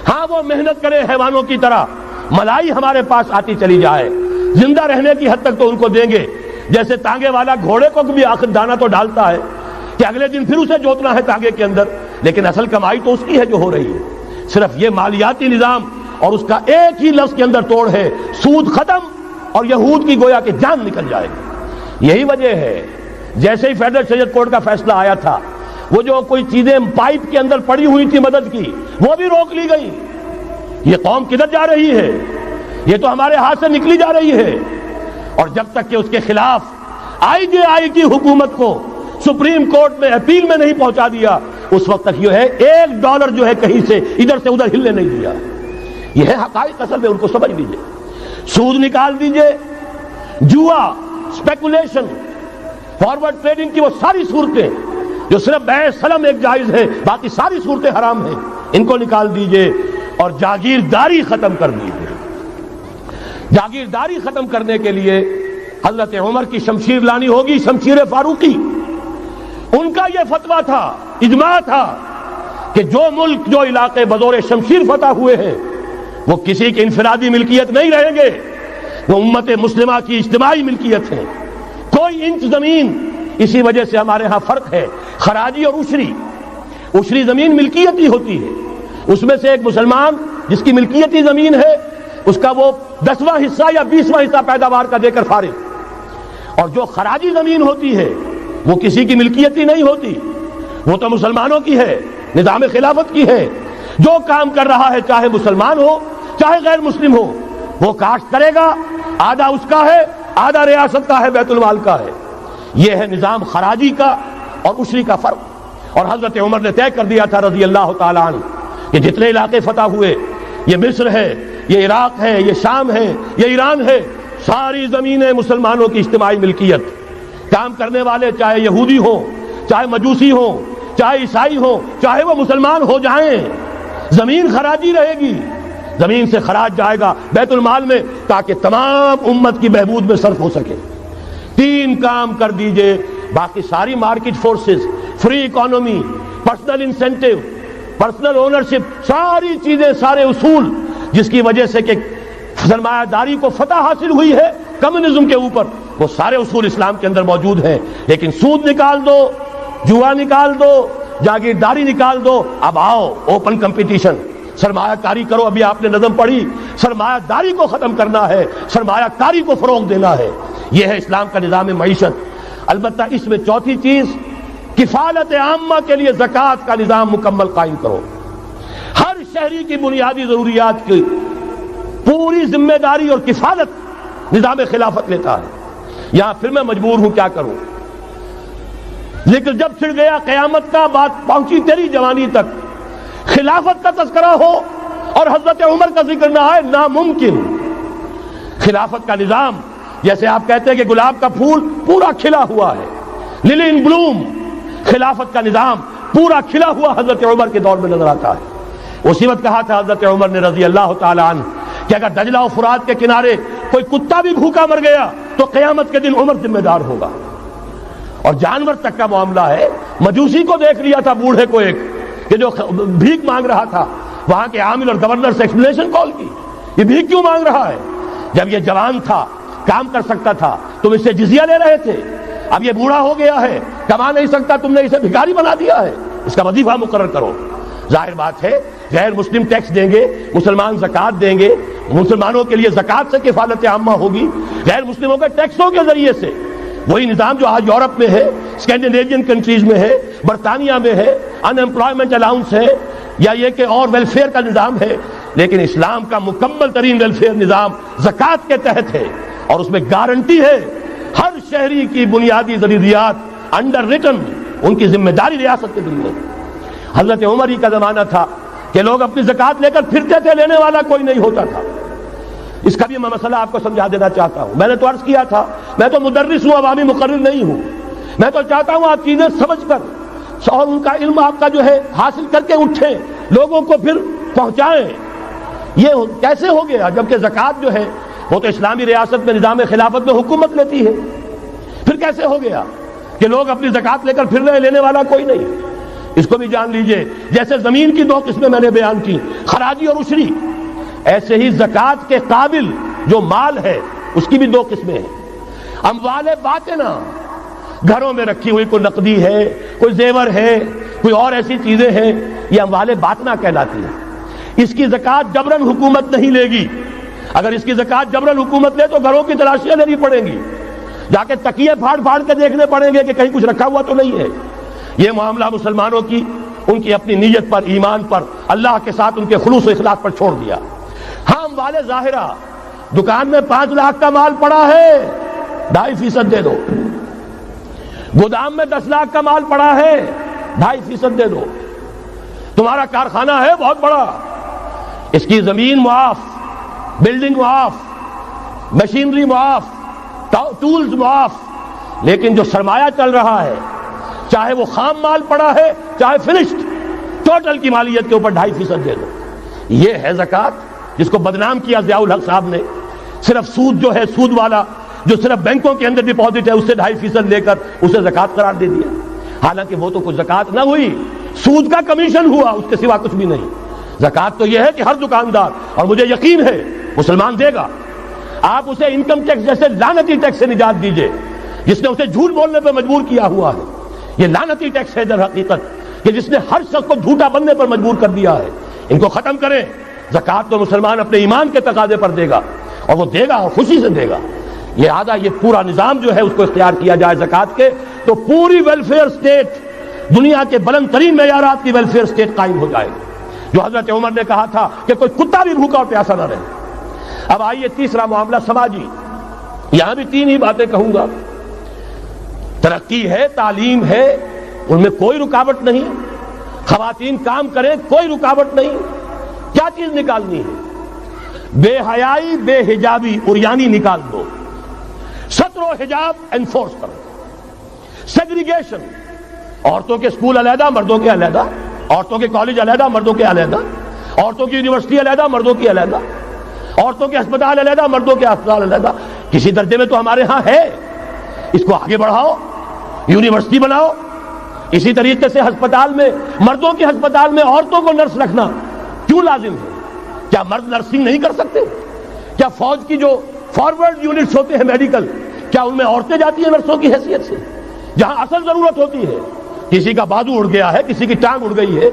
ہاں وہ محنت کریں حیوانوں کی طرح، ملائی ہمارے پاس آتی چلی جائے، زندہ رہنے کی حد تک تو ان کو دیں گے. جیسے تانگے والا گھوڑے کو بھی آخر دانہ تو ڈالتا ہے کہ اگلے دن پھر اسے جوتنا ہے تانگے کے اندر، لیکن اصل کمائی تو اس کی ہے جو ہو رہی ہے. صرف یہ مالیاتی نظام اور اس کا ایک ہی لفظ کے اندر توڑ ہے، سود ختم اور یہود کی گویا کہ جان نکل جائے گی. یہی وجہ ہے جیسے ہی فیڈرل شریعت کورٹ کا فیصلہ آیا تھا، وہ جو کوئی چیزیں پائپ کے اندر پڑی ہوئی تھی مدد کی، وہ بھی روک لی گئی. یہ قوم کدھر جا رہی ہے؟ یہ تو ہمارے ہاتھ سے نکلی جا رہی ہے. اور جب تک کہ اس کے خلاف IJI کی حکومت کو سپریم کورٹ میں اپیل میں نہیں پہنچا دیا، اس وقت تک یہ ہے $1 جو ہے کہیں سے ادھر سے ادھر ہلنے نہیں دیا. یہ ہے حقائق، اصل میں ان کو سمجھ لیجیے. سود نکال دیجئے، جوا، اسپیکولیشن، فارورڈ ٹریڈنگ کی وہ ساری صورتیں جو صرف بیع سلم ایک جائز ہے، باقی ساری صورتیں حرام ہیں، ان کو نکال دیجئے اور جاگیرداری ختم کر دیجئے۔ جاگیرداری ختم کرنے کے لیے حضرت عمر کی شمشیر لانی ہوگی، شمشیر فاروقی۔ ان کا یہ فتویٰ تھا، اجماع تھا کہ جو ملک، جو علاقے بطور شمشیر فتح ہوئے ہیں وہ کسی کی انفرادی ملکیت نہیں رہیں گے، وہ امت مسلمہ کی اجتماعی ملکیت ہے۔ کوئی انچ زمین، اسی وجہ سے ہمارے ہاں فرق ہے خراجی اور عشری۔ عشری زمین ملکیتی ہوتی ہے، اس میں سے ایک مسلمان جس کی ملکیتی زمین ہے اس کا وہ 10واں حصہ یا 20واں حصہ پیداوار کا دے کر فارغ، اور جو خراجی زمین ہوتی ہے وہ کسی کی ملکیتی نہیں ہوتی، وہ تو مسلمانوں کی ہے، نظام خلافت کی ہے۔ جو کام کر رہا ہے چاہے مسلمان ہو چاہے غیر مسلم ہو، وہ کاشت کرے گا، آدھا اس کا ہے، آدھا ریاست کا ہے، بیت المال کا ہے۔ یہ ہے نظام خراجی کا اور عشری کا فرق۔ اور حضرت عمر نے طے کر دیا تھا رضی اللہ تعالیٰ عنہ کہ جتنے علاقے فتح ہوئے، یہ مصر ہے، یہ عراق ہے، یہ شام ہے، یہ ایران ہے، ساری زمینیں مسلمانوں کی اجتماعی ملکیت۔ کام کرنے والے چاہے یہودی ہوں، چاہے مجوسی ہوں، چاہے عیسائی ہوں، چاہے وہ مسلمان ہو جائیں، زمین خراجی رہے گی، زمین سے خراج جائے گا بیت المال میں تاکہ تمام امت کی بہبود میں صرف ہو سکے۔ 3 کام کر دیجئے، باقی ساری market forces, free economy, personal incentive, personal ownership, ساری چیزیں، سارے اصول جس کی وجہ سے کہ سرمایہ داری کو فتح حاصل ہوئی ہے کمیونزم کے اوپر، وہ سارے اصول اسلام کے اندر موجود ہیں۔ لیکن سود نکال دو، جوا نکال دو، جاگیرداری نکال دو، اب آؤ اوپن کمپٹیشن، سرمایہ کاری کرو۔ ابھی آپ نے نظم پڑھی، سرمایہ داری کو ختم کرنا ہے، سرمایہ کاری کو فروغ دینا ہے، یہ ہے اسلام کا نظام معیشت۔ البتہ اس میں چوتھی چیز، کفالت عامہ کے لیے زکوٰۃ کا نظام مکمل قائم کرو۔ ہر شہری کی بنیادی ضروریات کی پوری ذمہ داری اور کفالت نظام خلافت لیتا ہے۔ یہاں پھر میں مجبور ہوں کیا کروں، لیکن جب چھڑ گیا قیامت کا، بات پہنچی تیری جوانی تک، خلافت کا تذکرہ ہو اور حضرت عمر کا ذکر نہ آئے، ناممکن۔ خلافت کا نظام، جیسے آپ کہتے ہیں کہ گلاب کا پھول پورا کھلا ہوا ہے، للی ان بلوم، خلافت کا نظام پورا کھلا ہوا حضرت عمر کے دور میں نظر آتا ہے۔ اسی وقت کہا تھا حضرت عمر نے رضی اللہ تعالی عنہ کہ اگر دجلہ و فرات کے کنارے کوئی کتا بھی بھوکا مر گیا تو قیامت کے دن عمر ذمہ دار ہوگا۔ اور جانور تک کا معاملہ ہے، مجوسی کو دیکھ لیا تھا بوڑھے کو ایک کہ جو بھیک مانگ رہا تھا، وہاں کے عامل اور گورنر سے ایکسپلینیشن کال کی، یہ بھیک کیوں مانگ رہا ہے؟ جب یہ جوان تھا، کام کر سکتا تھا، تم اس سے جزیہ لے رہے تھے، اب یہ بوڑھا ہو گیا ہے، کما نہیں سکتا، تم نے اسے بھکاری بنا دیا ہے، اس کا وظیفہ مقرر کرو۔ ظاہر بات ہے غیر مسلم ٹیکس دیں گے، مسلمان زکوٰۃ دیں گے، مسلمانوں کے لیے زکوٰۃ سے کفالت عامہ ہوگی، غیر مسلموں کے ٹیکسوں کے ذریعے سے۔ وہی نظام جو آج یورپ میں ہے، اسکینڈینیوین کنٹریز میں ہے، برطانیہ میں ہے، ان امپلائمنٹ الاؤنس ہے، یا یہ کہ اور ویلفیئر کا نظام ہے، لیکن اسلام کا مکمل ترین ویلفیئر نظام زکوٰۃ کے تحت ہے، اور اس میں گارنٹی ہے ہر شہری کی بنیادی ضروریات انڈر ریٹن، ان کی ذمہ داری ریاست کے ذمہ۔ حضرت عمر ہی کا زمانہ تھا کہ لوگ اپنی زکوٰۃ لے کر پھرتے تھے، لینے والا کوئی نہیں ہوتا تھا۔ اس کا بھی میں مسئلہ آپ کو سمجھا دینا چاہتا ہوں۔ میں نے تو عرض کیا تھا، میں تو مدرس ہوں، عوامی مقرر نہیں ہوں، میں تو چاہتا ہوں آپ چیزیں سمجھ کر اور ان کا علم آپ کا جو ہے حاصل کر کے اٹھیں، لوگوں کو پھر پہنچائیں۔ یہ کیسے ہو گیا جبکہ زکوٰۃ جو ہے وہ تو اسلامی ریاست میں نظام خلافت میں حکومت لیتی ہے، پھر کیسے ہو گیا کہ لوگ اپنی زکوٰۃ لے کر پھر رہے، لینے والا کوئی نہیں؟ اس کو بھی جان لیجئے، جیسے زمین کی 2 قسمیں میں نے بیان کی، خراجی اور عشری، ایسے ہی زکوٰۃ کے قابل جو مال ہے اس کی بھی 2 قسمیں ہیں۔ اموال باطنہ، گھروں میں رکھی ہوئی کوئی نقدی ہے، کوئی زیور ہے، کوئی اور ایسی چیزیں ہیں، یہ اموال باطنہ کہلاتی ہیں۔ اس کی زکوٰۃ جبراً حکومت نہیں لے گی۔ اگر اس کی زکوٰۃ جبراً حکومت لے تو گھروں کی تلاشیاں لینی پڑیں گی، جا کے تکیے پھاڑ پھاڑ کے دیکھنے پڑیں گے کہ کہیں کچھ رکھا ہوا تو نہیں ہے۔ یہ معاملہ مسلمانوں کی ان کی اپنی نیت پر، ایمان پر، اللہ کے ساتھ ان کے خلوص و اخلاص پر چھوڑ دیا۔ ہاں اموال ظاہرہ، دکان میں 5 لاکھ کا مال پڑا ہے، 2.5% دے دو، گودام میں 10 لاکھ کا مال پڑا ہے، 2.5% دے دو، تمہارا کارخانہ ہے بہت بڑا، اس کی زمین معاف، بلڈنگ معاف، مشینری معاف، ٹولز معاف، لیکن جو سرمایہ چل رہا ہے چاہے وہ خام مال پڑا ہے چاہے فنشڈ، ٹوٹل کی مالیت کے اوپر 2.5% دے دو. یہ ہے زکوٰۃ جس کو بدنام کیا ضیاء الحق صاحب نے. صرف سود جو ہے، سود والا جو صرف بینکوں کے اندر ڈپازٹ ہے اس سے 2.5% لے کر اسے زکوٰۃ قرار دے دیا، حالانکہ وہ تو کچھ زکوٰۃ نہ ہوئی، سود کا کمیشن ہوا، اس کے سوا کچھ بھی نہیں. زکوٰۃ تو یہ ہے کہ ہر دکاندار، اور مجھے یقین ہے مسلمان دے گا، آپ اسے انکم ٹیکس جیسے لعنتی ٹیکس سے نجات دیجئے جس نے اسے جھوٹ بولنے پہ مجبور کیا ہوا ہے. یہ لعنتی ٹیکس ہے در حقیقت کہ جس نے ہر شخص کو جھوٹا بننے پر مجبور کر دیا ہے. ان کو ختم کریں. زکوٰۃ تو مسلمان اپنے ایمان کے تقاضے پر دے گا، اور وہ دے گا اور خوشی سے دے گا. لہذا یہ پورا نظام جو ہے اس کو اختیار کیا جائے زکوٰۃ کے، تو پوری ویلفیئر اسٹیٹ، دنیا کے بلند ترین معیارات کی ویلفیئر اسٹیٹ قائم ہو جائے گی. جو حضرت عمر نے کہا تھا کہ کوئی کتا بھی بھوکا اور پیاسا نہ رہے. اب آئیے تیسرا معاملہ سماجی. یہاں بھی 3 ہی باتیں کہوں گا. ترقی ہے، تعلیم ہے، ان میں کوئی رکاوٹ نہیں. خواتین کام کریں، کوئی رکاوٹ نہیں. کیا چیز نکالنی ہے؟ بے حیائی، بے حجابی، عریانی نکال دو. ستر و حجاب انفورس کرو. سیگریگیشن، عورتوں کے اسکول علیحدہ، مردوں کے علیحدہ، عورتوں کے کالج علیحدہ، مردوں کے علیحدہ، عورتوں کی یونیورسٹی علیحدہ، مردوں کی علیحدہ، عورتوں کے ہسپتال علیحدہ، مردوں کے ہسپتال علیحدہ. کسی درجے میں تو ہمارے ہاں ہے، اس کو آگے بڑھاؤ، یونیورسٹی بناؤ. اسی طریقے سے ہسپتال میں، مردوں کے ہسپتال میں عورتوں کو نرس رکھنا کیوں لازم ہے؟ کیا مرد نرسنگ نہیں کر سکتے؟ کیا فوج کی جو فارورڈ یونٹس ہوتے ہیں میڈیکل، کیا ان میں عورتیں جاتی ہیں نرسوں کی حیثیت سے؟ جہاں اصل ضرورت ہوتی ہے، کسی کا بازو اڑ گیا ہے، کسی کی ٹانگ اڑ گئی ہے،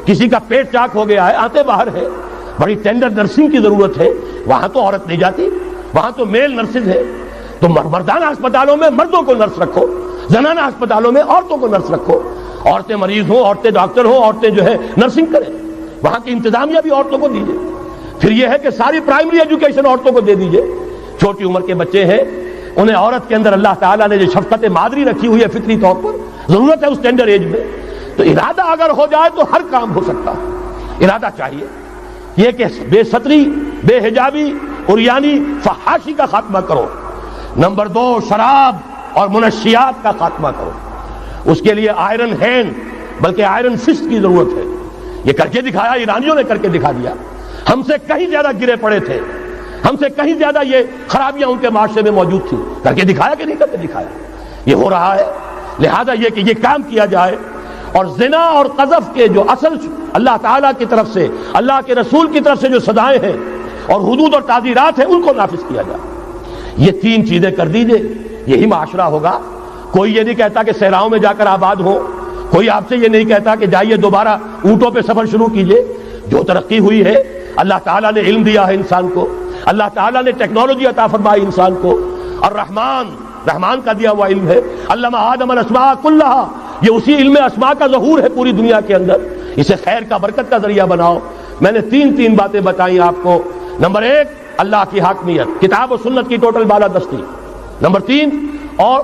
کسی کا پیٹ چاک ہو گیا ہے، آنتیں باہر ہے، بڑی ٹینڈر نرسنگ کی ضرورت ہے، وہاں تو عورت نہیں جاتی، وہاں تو میل نرسز ہے. تو مردانہ ہسپتالوں میں مردوں کو نرس رکھو، زنانہ ہسپتالوں میں عورتوں کو نرس رکھو. عورتیں مریض ہوں، عورتیں ڈاکٹر ہوں، عورتیں جو ہے نرسنگ کریں. وہاں کی انتظامیہ بھی عورتوں کو دیجیے. پھر یہ ہے کہ ساری پرائمری ایجوکیشن عورتوں کو دے دیجیے. چھوٹی عمر کے بچے ہیں، انہیں عورت کے اندر اللہ تعالیٰ نے جو شفقت مادری رکھی ہوئی ہے فطری طور پر، ضرورت ہے اس ٹینڈر ایج میں. تو ارادہ اگر ہو جائے تو ہر کام ہو سکتا ہے. ارادہ چاہیے. یہ کہ بے ستری، بے حجابی، عریانی، فحاشی کا خاتمہ کرو. نمبر 2، شراب اور منشیات کا خاتمہ کرو. اس کے لیے آئرن ہینڈ بلکہ آئرن فسٹ کی ضرورت ہے. یہ کر کے دکھایا، ایرانیوں نے کر کے دکھا دیا. ہم سے کہیں زیادہ گرے پڑے تھے، ہم سے کہیں زیادہ یہ خرابیاں ان کے معاشرے میں موجود تھیں. کر کے دکھایا کہ نہیں کر کے دکھایا؟ یہ ہو رہا ہے. لہذا یہ کہ یہ کام کیا جائے، اور زنا اور قذف کے جو اصل اللہ تعالیٰ کی طرف سے، اللہ کے رسول کی طرف سے جو سزائیں ہیں اور حدود اور تعزیرات ہیں ان کو نافذ کیا جائے. یہ 3 چیزیں کر دیجئے، یہی معاشرہ ہوگا. کوئی یہ نہیں کہتا کہ صحراؤں میں جا کر آباد ہو، کوئی آپ سے یہ نہیں کہتا کہ جائیے دوبارہ اونٹوں پہ سفر شروع کیجئے. جو ترقی ہوئی ہے، اللہ تعالیٰ نے علم دیا ہے انسان کو، اللہ تعالیٰ نے ٹیکنالوجی عطا فرمائی انسان کو، اور رحمان کا دیا ہوا علم ہے. علم آدم الاسماء کلھا، یہ اسی علم اسماء کا ظہور ہے پوری دنیا کے اندر. اسے خیر کا، برکت کا ذریعہ بناؤ. میں نے 3 باتیں بتائیں آپ کو. نمبر 1، اللہ کی حاکمیت، کتاب و سنت کی ٹوٹل بالادستی. نمبر 3، اور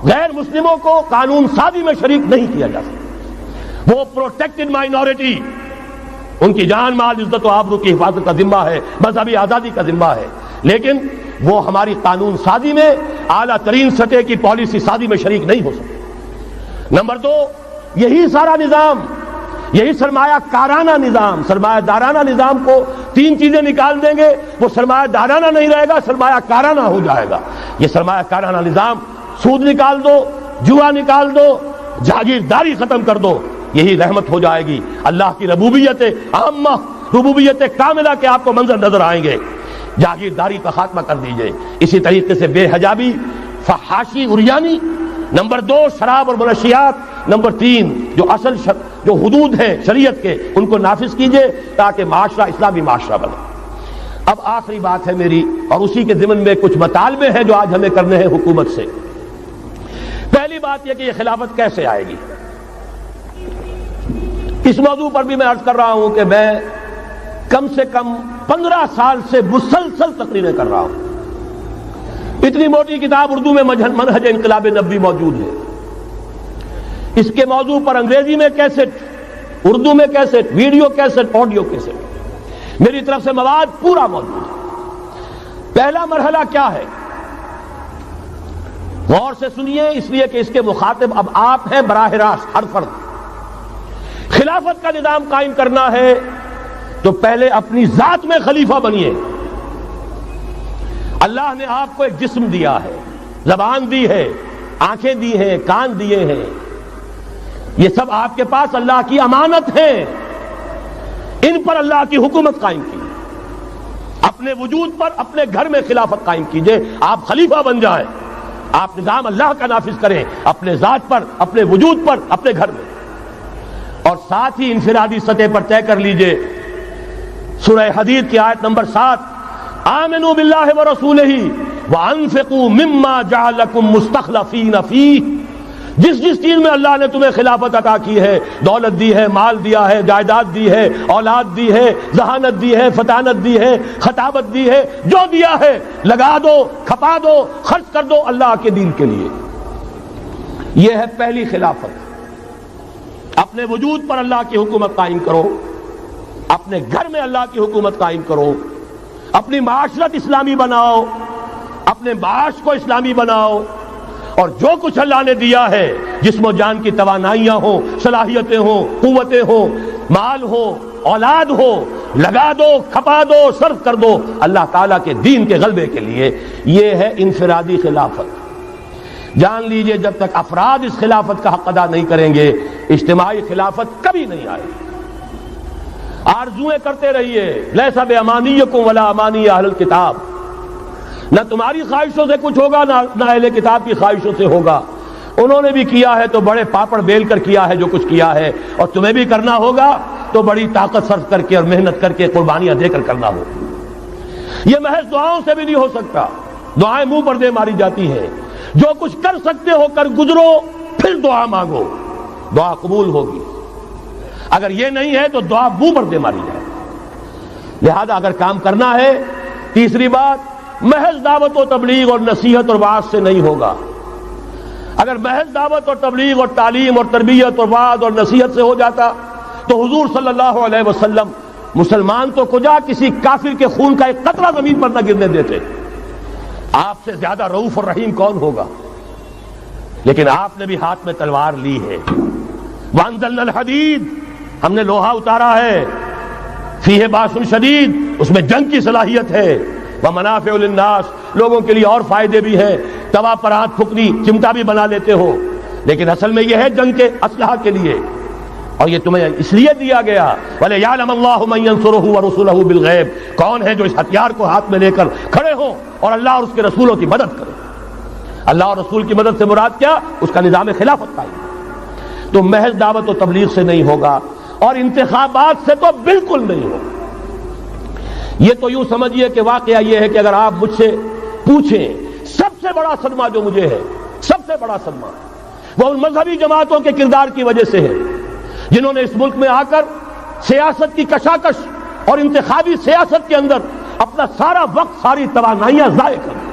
غیر مسلموں کو قانون سازی میں شریک نہیں کیا جا سکتا. وہ پروٹیکٹڈ مائنورٹی، ان کی جان، مال، عزت و آبرو کی حفاظت کا ذمہ ہے، مذہبی آزادی کا ذمہ ہے، لیکن وہ ہماری قانون سازی میں، اعلیٰ ترین سطح کی پالیسی سازی میں شریک نہیں ہو سکتے. نمبر 2، یہی سارا نظام، یہی سرمایہ کارانہ نظام، سرمایہ دارانہ نظام کو 3 چیزیں نکال دیں گے، وہ سرمایہ دارانہ نہیں رہے گا، سرمایہ کارانہ ہو جائے گا. یہ سرمایہ کارانہ نظام، سود نکال دو، جوا نکال دو، جاگیرداری ختم کر دو، یہی رحمت ہو جائے گی. اللہ کی ربوبیت عامہ، ربوبیت کاملہ کے آپ کو منظر نظر آئیں گے. جاگیرداری کا خاتمہ کر دیجئے. اسی طریقے سے بے حجابی، فحاشی، عریانی. نمبر 2، شراب اور منشیات. نمبر 3، جو اصل جو حدود ہیں شریعت کے، ان کو نافذ کیجئے تاکہ معاشرہ اسلامی معاشرہ بنے. اب آخری بات ہے میری، اور اسی کے ضمن میں کچھ مطالبے ہیں جو آج ہمیں کرنے ہیں حکومت سے. پہلی بات یہ کہ یہ خلافت کیسے آئے گی. اس موضوع پر بھی میں عرض کر رہا ہوں کہ میں کم سے کم 15 سال سے مسلسل تقریریں کر رہا ہوں. اتنی موٹی کتاب اردو میں منہج انقلاب نبوی موجود ہے. اس کے موضوع پر انگریزی میں کیسٹ، اردو میں cassette, video cassette, audio cassette, میری طرف سے مواد پورا موجود ہے. پہلا مرحلہ کیا ہے؟ غور سے سنیے، اس لیے کہ اس کے مخاطب اب آپ ہیں براہ راست ہر فرد۔ خلافت کا نظام قائم کرنا ہے تو پہلے اپنی ذات میں خلیفہ بنیے۔ اللہ نے آپ کو ایک جسم دیا ہے، زبان دی ہے، آنکھیں دی ہیں، کان دیے ہیں، یہ سب آپ کے پاس اللہ کی امانت ہے، ان پر اللہ کی حکومت قائم کی۔ اپنے وجود پر اپنے گھر میں خلافت قائم کیجئے، آپ خلیفہ بن جائیں، آپ نظام اللہ کا نافذ کریں اپنے ذات پر، اپنے وجود پر، اپنے گھر میں، اور ساتھ ہی انفرادی سطح پر طے کر لیجئے سورہ حدید کی آیت نمبر 7، آمنوا باللہ ورسولہ وانفقوا مما جعلکم مستخلفین فیہ، جس چیز میں اللہ نے تمہیں خلافت عطا کی ہے، دولت دی ہے، مال دیا ہے، جائیداد دی ہے، اولاد دی ہے، ذہانت دی ہے، فطانت دی ہے، خطابت دی ہے، جو دیا ہے لگا دو، کھپا دو، خرچ کر دو اللہ کے دین کے لیے۔ یہ ہے پہلی خلافت۔ اپنے وجود پر اللہ کی حکومت قائم کرو، اپنے گھر میں اللہ کی حکومت قائم کرو، اپنی معاشرت اسلامی بناؤ، اپنے معاش کو اسلامی بناؤ، اور جو کچھ اللہ نے دیا ہے، جسم و جان کی توانائیاں ہوں، صلاحیتیں ہوں، قوتیں ہوں، مال ہو، اولاد ہو، لگا دو، کھپا دو، صرف کر دو اللہ تعالیٰ کے دین کے غلبے کے لیے۔ یہ ہے انفرادی خلافت۔ جان لیجئے جب تک افراد اس خلافت کا حق ادا نہیں کریں گے، اجتماعی خلافت کبھی نہیں آئے گی۔ آرزویں کرتے رہیے، لیس بامانیکم ولا امانی اہل الکتاب، نہ تمہاری خواہشوں سے کچھ ہوگا نہ اہل کتاب کی خواہشوں سے ہوگا۔ انہوں نے بھی کیا ہے تو بڑے پاپڑ بیل کر کیا ہے جو کچھ کیا ہے، اور تمہیں بھی کرنا ہوگا تو بڑی طاقت صرف کر کے اور محنت کر کے قربانیاں دے کر کرنا ہوگا۔ یہ محض دعاؤں سے بھی نہیں ہو سکتا، دعائیں منہ پر دے ماری جاتی ہیں۔ جو کچھ کر سکتے ہو کر گزرو، پھر دعا مانگو، دعا قبول ہوگی۔ اگر یہ نہیں ہے تو دعا منہ پر دے ماری جائے۔ لہذا اگر کام کرنا ہے، تیسری بات، محض دعوت و تبلیغ اور نصیحت اور وعظ سے نہیں ہوگا۔ اگر محض دعوت اور تبلیغ اور تعلیم اور تربیت اور وعظ اور نصیحت سے ہو جاتا تو حضور صلی اللہ علیہ وسلم مسلمان تو کجا کسی کافر کے خون کا ایک قطرہ زمین پر نہ گرنے دیتے۔ آپ سے زیادہ رؤوف اور رحیم کون ہوگا؟ لیکن آپ نے بھی ہاتھ میں تلوار لی ہے۔ وانزلنا الحدید، ہم نے لوہا اتارا ہے، فیہ باس شدید، اس میں جنگ کی صلاحیت ہے، ومنافع للناس، لوگوں کے لیے اور فائدے بھی ہیں۔ توا پر ہاتھ پھکنی چمٹا بھی بنا لیتے ہو، لیکن اصل میں یہ ہے جنگ کے اسلحہ کے لیے، اور یہ تمہیں اس لیے دیا گیا وَلِيَعْلَمَ اللَّهُ مَن يَنصُرُهُ وَرُسُلَهُ بِالْغَيْبِ، کون ہے جو اس ہتھیار کو ہاتھ میں لے کر کھڑے ہوں اور اللہ اور اس کے رسولوں کی مدد کرے۔ اللہ اور رسول کی مدد سے مراد کیا؟ اس کا نظام خلافت قائم۔ تو محض دعوت و تبلیغ سے نہیں ہوگا، اور انتخابات سے تو بالکل نہیں ہوگا۔ یہ تو یوں سمجھیے کہ واقعہ یہ ہے کہ اگر آپ مجھ سے پوچھیں، سب سے بڑا صدمہ جو مجھے ہے، سب سے بڑا صدمہ وہ ان مذہبی جماعتوں کے کردار کی وجہ سے ہے جنہوں نے اس ملک میں آ کر سیاست کی کشاکش اور انتخابی سیاست کے اندر اپنا سارا وقت، ساری توانائیاں ضائع کر دی۔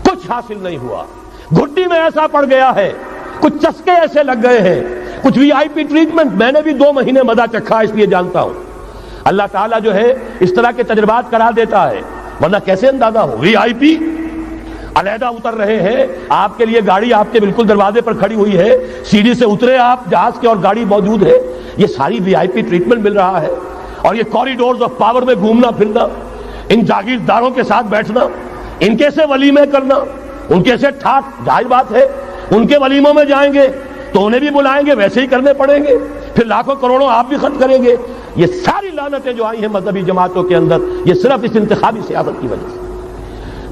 کچھ حاصل نہیں ہوا، گھٹی میں ایسا پڑ گیا ہے، کچھ چسکے ایسے لگ گئے ہیں، کچھ وی آئی پی ٹریٹمنٹ۔ میں نے بھی 2 مہینے مزہ چکھا، اس لیے جانتا ہوں۔ اللہ تعالیٰ جو ہے اس طرح کے تجربات کرا دیتا ہے، ورنہ کیسے اندازہ ہو؟ وی آئی پی علیحدہ اتر رہے ہیں، آپ کے لیے گاڑی آپ کے بالکل دروازے پر کھڑی ہوئی ہے، سیڑھی سے اترے آپ جہاز کے اور گاڑی موجود ہے، یہ ساری وی آئی پی ٹریٹمنٹ مل رہا ہے۔ اور یہ کوریڈورز آف پاور میں گھومنا پھرنا، ان جاگیرداروں کے ساتھ بیٹھنا، ان کے سے ولیمے کرنا، ان کے سے ٹھاٹ، ظاہر بات ہے ان کے ولیموں میں جائیں گے تو انہیں بھی بلائیں گے، ویسے ہی کرنے پڑیں گے، پھر لاکھوں کروڑوں آپ بھی خرچ کریں گے۔ یہ ساری لعنتیں جو آئی ہیں مذہبی جماعتوں کے اندر، یہ صرف اس انتخابی سیاست کی وجہ سے۔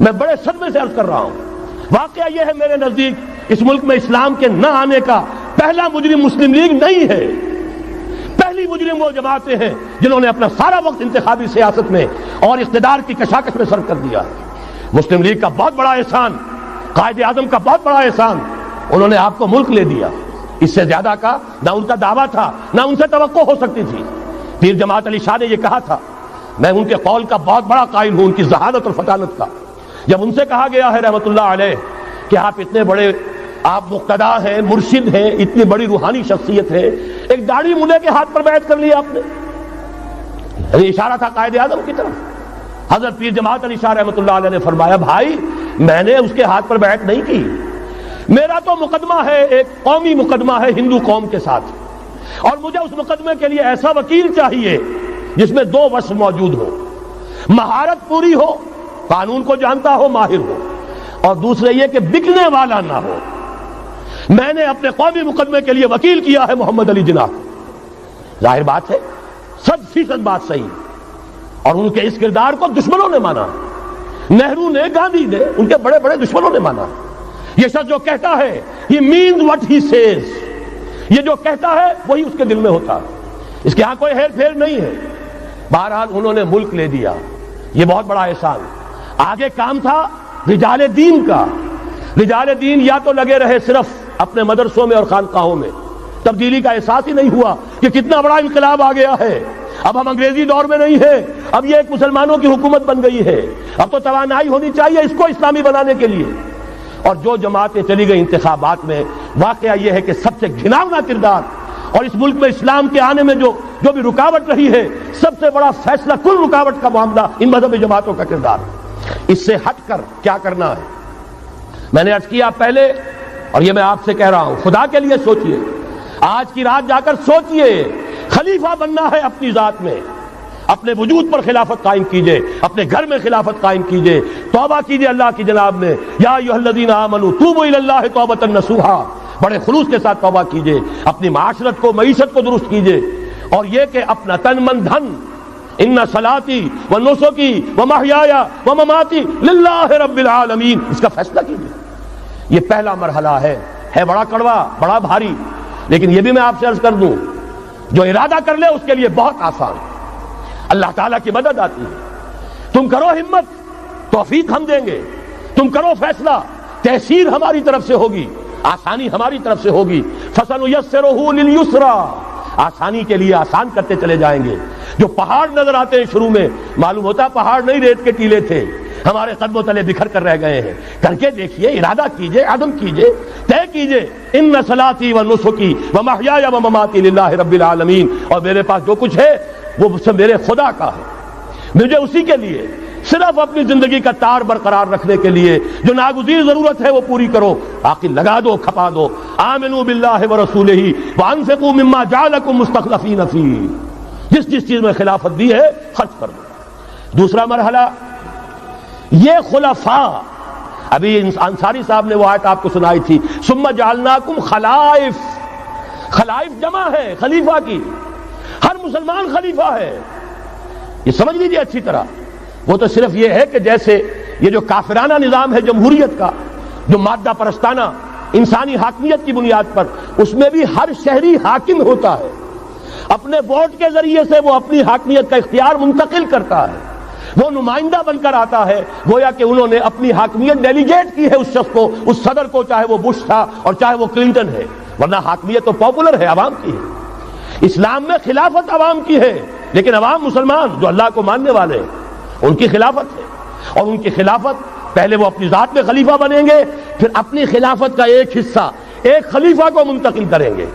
میں بڑے صدمے سے عرض کر رہا ہوں، واقعہ یہ ہے میرے نزدیک اس ملک میں اسلام کے نہ آنے کا پہلا مجرم مسلم لیگ نہیں ہے، پہلی مجرم وہ جماعتیں ہیں جنہوں نے اپنا سارا وقت انتخابی سیاست میں اور اقتدار کی کشاکش میں صرف کر دیا۔ مسلم لیگ کا بہت بڑا احسان، قائد اعظم کا بہت بڑا احسان، انہوں نے آپ کو ملک لے دیا۔ اس سے زیادہ کا نہ ان کا دعویٰ تھا، نہ ان سے توقع ہو سکتی تھی۔ پیر جماعت علی شاہ نے یہ کہا تھا، میں ان کے قول کا بہت بڑا قائل ہوں، ان کی ذہانت اور فطانت کا۔ جب ان سے کہا گیا ہے رحمت اللہ علیہ کہ آپ اتنے بڑے، آپ مقتدا ہیں، مرشد ہیں، اتنی بڑی روحانی شخصیت ہے، ایک داڑھی ملے کے ہاتھ پر بیعت کر لی آپ نے، یہ اشارہ تھا قائد اعظم کی طرف۔ حضرت پیر جماعت علی شاہ رحمۃ اللہ علیہ نے فرمایا بھائی میں نے اس کے ہاتھ پر بیعت نہیں کی، میرا تو مقدمہ ہے ایک قومی مقدمہ ہے ہندو قوم کے ساتھ، اور مجھے اس مقدمے کے لیے ایسا وکیل چاہیے جس میں دو وصف موجود ہو، مہارت پوری ہو، قانون کو جانتا ہو، ماہر ہو، اور دوسرے یہ کہ بکنے والا نہ ہو۔ میں نے اپنے قومی مقدمے کے لیے وکیل کیا ہے محمد علی جناح۔ ظاہر بات ہے 100% بات صحیح، اور ان کے اس کردار کو دشمنوں نے مانا، نہرو نے، گاندھی نے، ان کے بڑے بڑے دشمنوں نے مانا۔ یہ شخص جو کہتا ہے he means what he says، یہ جو کہتا ہے وہی اس کے دل میں ہوتا، اس کے ہاں کوئی ہیر پھیر نہیں ہے۔ بہرحال انہوں نے ملک لے دیا، یہ بہت بڑا احسان۔ آگے کام تھا رجال دین کا۔ رجال دین یا تو لگے رہے صرف اپنے مدرسوں میں اور خانقاہوں میں، تبدیلی کا احساس ہی نہیں ہوا کہ کتنا بڑا انقلاب آ گیا ہے، اب ہم انگریزی دور میں نہیں ہیں، اب یہ ایک مسلمانوں کی حکومت بن گئی ہے، اب تو توانائی ہونی چاہیے اس کو اسلامی بنانے کے لیے۔ اور جو جماعتیں چلی گئی انتخابات میں، واقعہ یہ ہے کہ سب سے گھناؤنا کردار، اور اس ملک میں اسلام کے آنے میں جو بھی رکاوٹ رہی ہے، سب سے بڑا فیصلہ کل رکاوٹ کا معاملہ ان مذہبی جماعتوں کا کردار۔ اس سے ہٹ کر کیا کرنا ہے، میں نے عرض کیا پہلے، اور یہ میں آپ سے کہہ رہا ہوں، خدا کے لیے سوچئے، آج کی رات جا کر سوچئے، خلیفہ بننا ہے اپنی ذات میں، اپنے وجود پر خلافت قائم کیجئے، اپنے گھر میں خلافت قائم کیجئے، توبہ کیجئے اللہ کی جناب میں، یا ایھا الذین آمنوا توبوا الی اللہ توبۃ نصوحا، بڑے خلوص کے ساتھ توبہ کیجئے، اپنی معاشرت کو، معیشت کو درست کیجئے، اور یہ کہ اپنا تن من دھن، ان صلاتی و نسکی و محیای و مماتی للہ رب العالمین، اس کا فیصلہ کیجئے۔ یہ پہلا مرحلہ ہے بڑا کڑوا، بڑا بھاری، لیکن یہ بھی میں آپ سے عرض کر دوں، جو ارادہ کر لے اس کے لیے بہت آسان، اللہ تعالیٰ کی مدد آتی ہے۔ تم کرو ہمت، توفیق ہم دیں گے، تم کرو فیصلہ، تحصیل ہماری طرف سے ہوگی، آسانی ہماری طرف سے ہوگی۔ فَسَنُيَسِّرُهُ لِلْيُسْرَىٰ، آسانی کے لیے آسان کرتے چلے جائیں گے۔ جو پہاڑ نظر آتے ہیں شروع میں، معلوم ہوتا پہاڑ نہیں، ریت کے ٹیلے تھے، ہمارے قدموں تلے بکھر کر رہ گئے ہیں۔ کر کے دیکھیے، ارادہ کیجئے، عزم کیجئے، طے کیجئے، ان صلاتی و نسکی و محیای و مماتی للہ رب العالمین، اور میرے پاس جو کچھ ہے وہ میرے خدا کا ہے، مجھے اسی کے لیے صرف اپنی زندگی کا تار برقرار رکھنے کے لیے جو ناگزیر ضرورت ہے وہ پوری کرو، باقی لگا دو، کھپا دو۔ آمنوا باللہ ورسولہ وانفقوا مما جعلکم مستخلفین فیہ، جس چیز میں خلافت دی ہے خرچ کر دو۔ دوسرا مرحلہ، یہ خلفاء، ابھی انصاری صاحب نے وہ آیت آپ کو سنائی تھی، ثم جعلناکم خلائف، خلائف جمع ہے خلیفہ کی، ہر مسلمان خلیفہ ہے، یہ سمجھ لیجیے اچھی طرح۔ وہ تو صرف یہ ہے کہ جیسے یہ جو کافرانہ نظام ہے جمہوریت کا، جو مادہ پرستانہ انسانی حاکمیت کی بنیاد پر، اس میں بھی ہر شہری حاکم ہوتا ہے، اپنے ووٹ کے ذریعے سے وہ اپنی حاکمیت کا اختیار منتقل کرتا ہے، وہ نمائندہ بن کر آتا ہے، گویا کہ انہوں نے اپنی حاکمیت ڈیلیگیٹ کی ہے اس شخص کو، اس صدر کو، چاہے وہ بش تھا اور چاہے وہ کلنٹن ہے، ورنہ حاکمیت تو پاپولر ہے، عوام کی ہے۔ اسلام میں خلافت عوام کی ہے، لیکن عوام مسلمان جو اللہ کو ماننے والے ہیں ان کی خلافت ہے، اور ان کی خلافت پہلے وہ اپنی ذات میں خلیفہ بنیں گے، پھر اپنی خلافت کا ایک حصہ ایک خلیفہ کو منتقل کریں گے۔